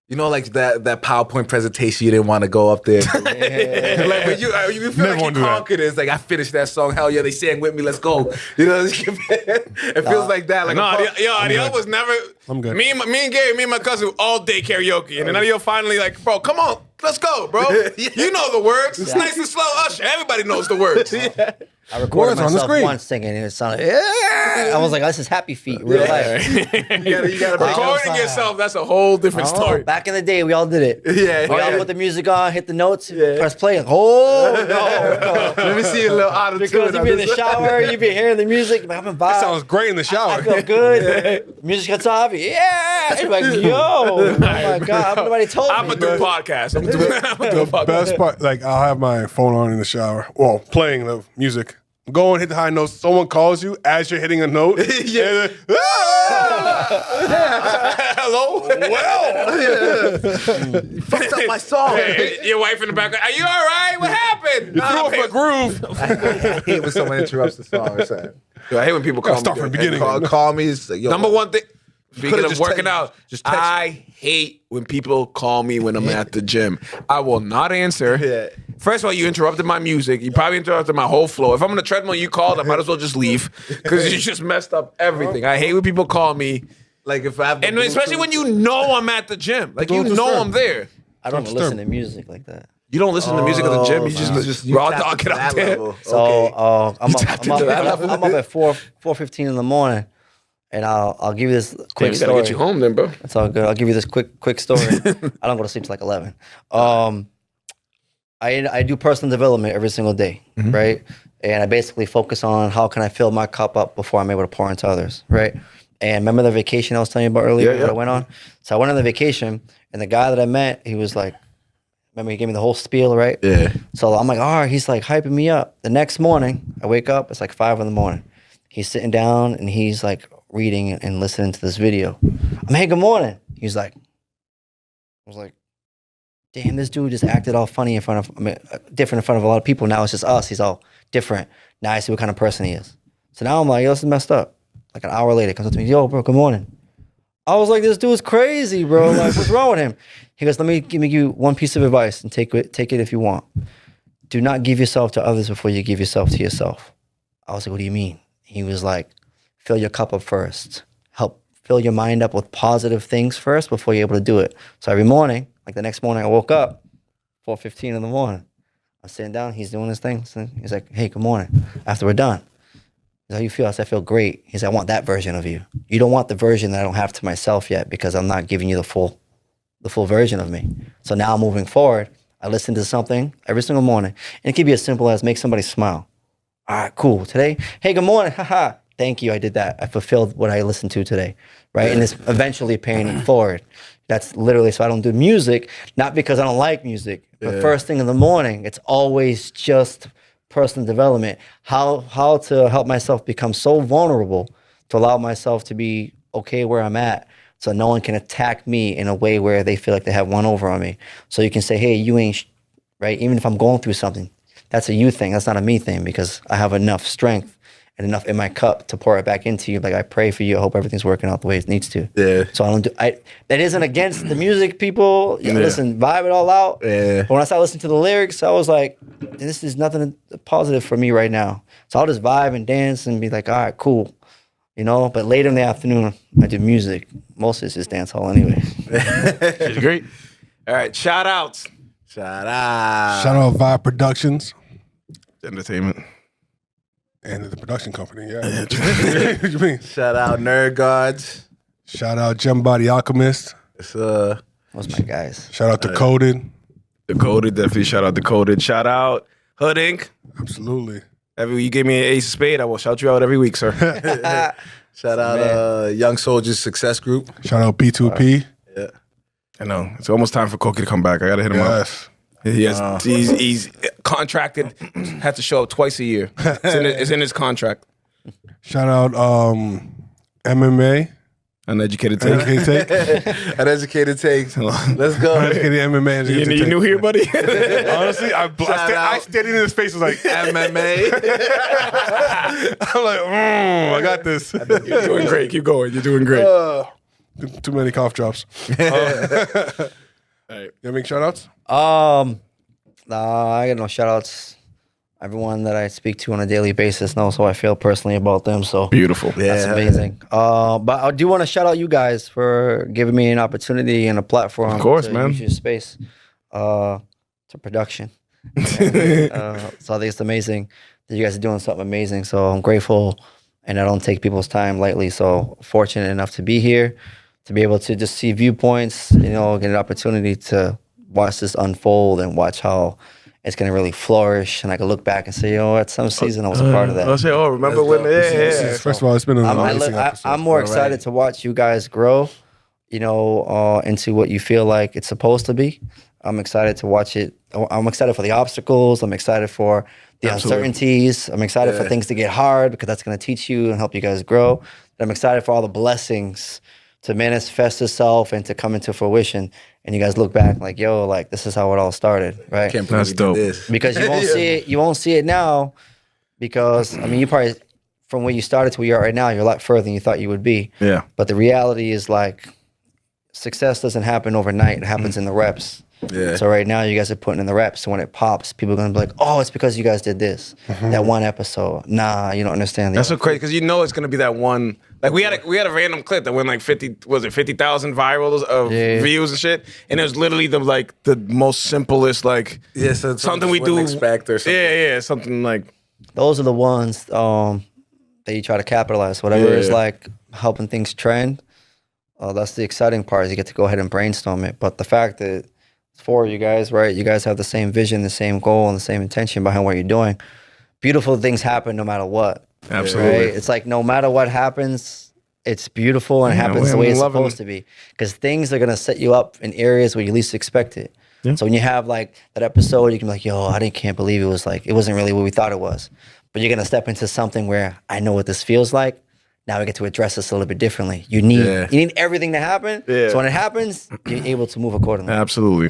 you know, like that PowerPoint presentation you didn't want to go up there. Like when you feel Never like you wanna do that. conquered it. It's like I finished that song. Hell yeah, they sang with me. Let's go. You know, it feels like that. Like No, a Adiel was never. I'm good. Me and Gary, me and my cousin, all day karaoke, and then Adiel finally like, bro, come on, let's go, bro. You know the words. It's nice and slow. Usher, everybody knows the words. I recorded Words on the myself screen. once singing, and it sounded. I was like, "This is Happy Feet, real life." you gotta Recording yourself, that's a whole different Oh, story. back in the day, we all did it. Yeah, we all yeah. put the music on, hit the notes, press play. Oh no! Let me see a little auto Because you be in the shower, you be hearing the music, you be having vibes. Sounds great in the shower. I feel good. Music cuts off. Yeah. You're like, yo. Oh my God. Nobody told I'm me. gonna do a podcast. I'm gonna do a podcast. Best part, like I'll have my phone on in the shower, well, playing the music. Go and hit the high notes. Someone calls you as you're hitting a note. Yeah. Hello. Well, fucked up my song. Hey, your wife in the background. Are you all right? What happened? Threw off my groove. I hate when someone interrupts the song or something. I hate when people call me. Start from the that. beginning. Call me. It's like, yo, Number one thing. Speaking could've of just working text- out, just text- I hate when people call me when I'm at the gym. I will not answer. Yeah. First of all, you interrupted my music. You probably interrupted my whole flow. If I'm on the treadmill, you called, I might as well just leave because you just messed up everything. I hate when people call me, Like if I have the and especially when you know I'm at the gym. Like you Don't know disturb. I'm there. I don't listen to music like that. You don't listen to music at the gym. You just you raw tap dog into it out that there. level. So Okay. I'm tapped into that up at 4:15 in the morning, and I'll give you this quick We gotta story. get you home then, bro. It's all good. I'll give you this quick story. I don't go to sleep till like 11. I do personal development every single day, right? And I basically focus on how can I fill my cup up before I'm able to pour into others, right? And remember the vacation I was telling you about earlier that I went on? So I went on the vacation, and the guy that I met, he was like, remember he gave me the whole spiel, right? Yeah. So I'm like, all right, he's like hyping me up. The next morning, I wake up, it's like 5 in the morning. He's sitting down and he's like reading and listening to this video. I'm hey, good morning. He's like, I was like, damn, this dude just acted all funny in front of, different in front of a lot of people. Now it's just us. He's all different. Now I see what kind of person he is. So now I'm like, yo, this is messed up. Like an hour later, he comes up to me, yo, bro, good morning. I was like, this dude's crazy, bro. Like, what's wrong with him? He goes, let me give you one piece of advice and take it if you want. Do not give yourself to others before you give yourself to yourself. I was like, what do you mean? He was like, fill your cup up first. Help fill your mind up with positive things first before you're able to do it. So every morning, like the next morning I woke up, 4:15 in the morning. I'm sitting down, he's doing his thing. So he's like, hey, good morning. After we're done, he's like, how you feel? I said, I feel great. He's like, I want that version of you. You don't want the version that I don't have to myself yet because I'm not giving you the full version of me. So now moving forward, I listen to something every single morning. And it could be as simple as make somebody smile. All right, cool. Today, hey, good morning. Haha. Thank you. I did that. I fulfilled what I listened to today. Right. And it's eventually paying it forward. That's literally, so I don't do music, not because I don't like music, but first thing in the morning, it's always just personal development. How to help myself become so vulnerable to allow myself to be okay where I'm at so no one can attack me in a way where they feel like they have one over on me. So you can say, hey, you ain't, right? Even if I'm going through something, that's a you thing. That's not a me thing because I have enough strength and enough in my cup to pour it back into you. Like, I pray for you. I hope everything's working out the way it needs to. Yeah. So that isn't against the music, people. Listen, vibe it all out. Yeah. But when I started listening to the lyrics, I was like, this is nothing positive for me right now. So I'll just vibe and dance and be like, all right, cool. You know, but later in the afternoon, I do music. Most of it's just dance hall anyway. It's great. All right, shout outs. Shout out. Shout out Vibe Productions Entertainment. and the production company. Yeah. What you mean? Shout out Nerd Gods. Shout out Gem Body Alchemist. It's Those my guys. Shout out Decoded. Decoded, definitely shout out Decoded. Shout out Hood Inc. Absolutely. You gave me an ace of spade, I will shout you out every week, sir. shout out Young Soldiers Success Group. Shout out P2P. Yeah. I know. It's almost time for Koki to come back. I gotta hit him up. Yes. He's contracted, has to show up twice a year. It's in his contract. Shout out MMA. Uneducated take. Educated Take. An educated take. Let's go. Educated MMA. Educated You Take. new here, buddy? Honestly, I stared in his face. Was like MMA. I'm like, I got this. You're doing great. Keep going. You're doing great. Too many cough drops. All right. You make shout outs? I got no shout outs. Everyone that I speak to on a daily basis knows how I feel personally about them. So Beautiful. that's amazing. But I do want to shout out you guys for giving me an opportunity and a platform. Of course, to man. Use your space to production. So I think it's amazing that you guys are doing something amazing. So I'm grateful, and I don't take people's time lightly. So fortunate enough to be here, to be able to just see viewpoints, get an opportunity to watch this unfold and watch how it's going to really flourish. And I can look back and say, at some season I was a part of that. I'll say, remember when? Yeah. First of all, it's been an amazing episode. I'm more excited to watch you guys grow, into what you feel like it's supposed to be. I'm excited to watch it. I'm excited for the obstacles. I'm excited for the uncertainties. I'm excited for things to get hard because that's going to teach you and help you guys grow. And I'm excited for all the blessings to manifest itself and to come into fruition. And you guys look back like, this is how it all started, right? Can't believe That's dope. this. Because you won't see it. You won't see it now because, you probably, from where you started to where you are right now, you're a lot further than you thought you would be. Yeah. But the reality is success doesn't happen overnight. It happens in the reps. Yeah. So right now you guys are putting in the reps. So when it pops, people are going to be like, oh, it's because you guys did this. That one episode. Nah, you don't understand. That's so crazy because it's gonna be that one. Like we had a random clip that went like 50,000 virals of views and shit, and it was literally the most simplest So something we do. Expect or something. Yeah, something like Those are the ones that you try to capitalize. Whatever is helping things trend. That's the exciting part is you get to go ahead and brainstorm it. But the fact that it's for you guys, right? You guys have the same vision, the same goal, and the same intention behind what you're doing. Beautiful things happen no matter what. Absolutely. Right? It's like no matter what happens, it's beautiful and it happens the way it's supposed to be. Because things are going to set you up in areas where you least expect it. Yeah. So when you have that episode, you can be like, I can't believe it was it wasn't really what we thought it was. But you're going to step into something where I know what this feels like. Now we get to address this a little bit differently. You need everything to happen. Yeah. So when it happens, you're able to move accordingly. Absolutely.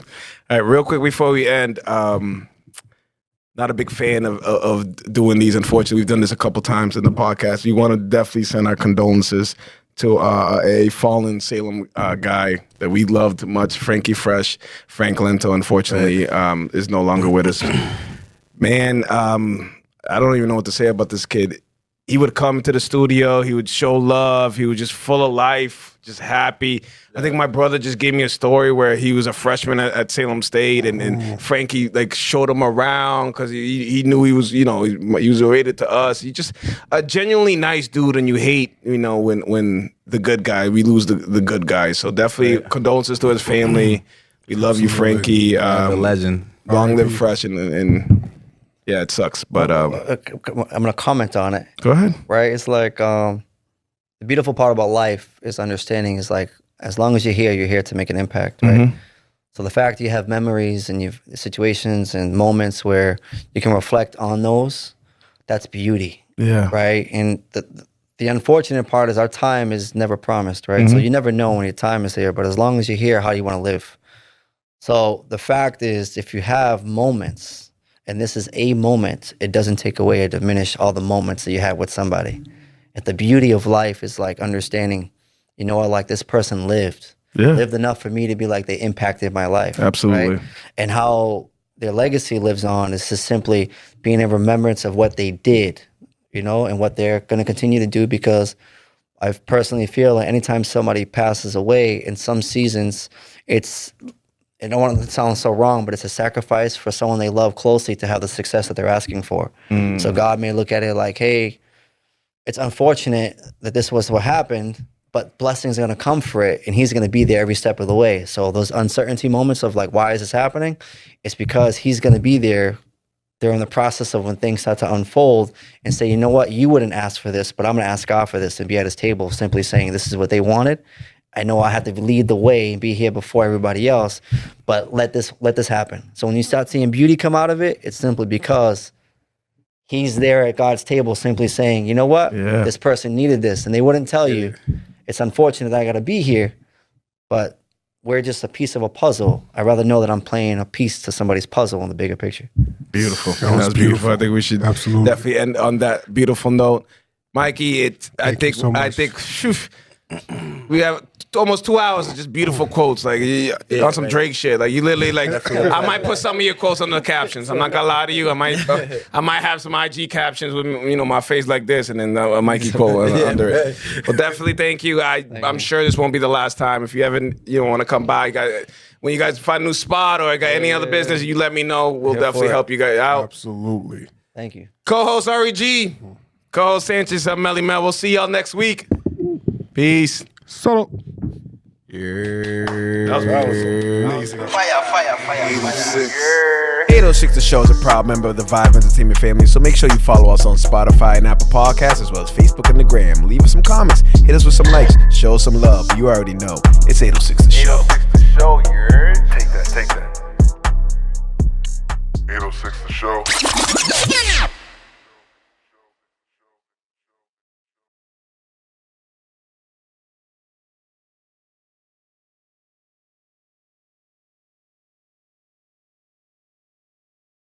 All right, real quick before we end, not a big fan of doing these. Unfortunately, we've done this a couple times in the podcast. We want to definitely send our condolences to a fallen Salem guy that we loved much, Frankie Fresh. Frank Lento, unfortunately, is no longer with us. Man, I don't even know what to say about this kid. He would come to the studio. He would show love. He was just full of life, just happy. I think my brother just gave me a story where he was a freshman at Salem State, and Frankie like showed him around because he knew he was, you know, he was related to us. He just a genuinely nice dude, and you hate, you know, when the good guy, we lose the good guy. So definitely condolences to his family. We love you, Frankie. The legend. Long live Fresh, and yeah, it sucks, but I'm gonna comment on it. go ahead. Right? It's like the beautiful part about life is understanding. Is like as long as you're here to make an impact, right? So the fact you have memories and you've situations and moments where you can reflect on those, that's beauty, Yeah. right? And the unfortunate part is our time is never promised, right? So you never know when your time is here, but as long as you're here, how do you want to live? So the fact is, if you have moments, and this is a moment, it doesn't take away or diminish all the moments that you have with somebody. And the beauty of life is like understanding, you know what, like this person lived enough for me to be like they impacted my life. Absolutely. Right? And how their legacy lives on is just simply being in remembrance of what they did, you know, and what they're going to continue to do, because I personally feel like anytime somebody passes away in some seasons, I don't want to sound so wrong, but it's a sacrifice for someone they love closely to have the success that they're asking for. So God may look at it like, hey, it's unfortunate that this was what happened, but blessings are going to come for it, and he's going to be there every step of the way. So those uncertainty moments of like, why is this happening? It's because he's going to be there during the process of when things start to unfold and say, you know what, you wouldn't ask for this, but I'm going to ask God for this, and be at his table simply saying, this is what they wanted. I know I have to lead the way and be here before everybody else, but let this happen. So when you start seeing beauty come out of it, it's simply because he's there at God's table simply saying, you know what, this person needed this, and they wouldn't tell you. It's unfortunate that I got to be here, but we're just a piece of a puzzle. I'd rather know that I'm playing a piece to somebody's puzzle in the bigger picture. Beautiful. That was beautiful. I think we should Absolutely. definitely end on that beautiful note. Mikey, Thank you so much. We have almost 2 hours of just beautiful quotes, like on some Drake shit. Like you literally, like I might put some of your quotes on the captions. I'm not gonna lie to you. I might have some IG captions with, you know, my face like this, and then a Mikey quote under it. But definitely, thank you. I'm sure this won't be the last time. If you haven't, you know, want to come by, when you guys find a new spot or got any other business, you let me know. We'll definitely help you guys out. Absolutely. Thank you. Co-host REG, co-host Sanchez, I'm Melly Mel. We'll see y'all next week. Peace. So. That was amazing. Fire. 806 The Show is a proud member of the Vibe Entertainment family, so make sure you follow us on Spotify and Apple Podcasts, as well as Facebook and the Gram. Leave us some comments, hit us with some likes, show us some love. You already know. It's 806 The Show.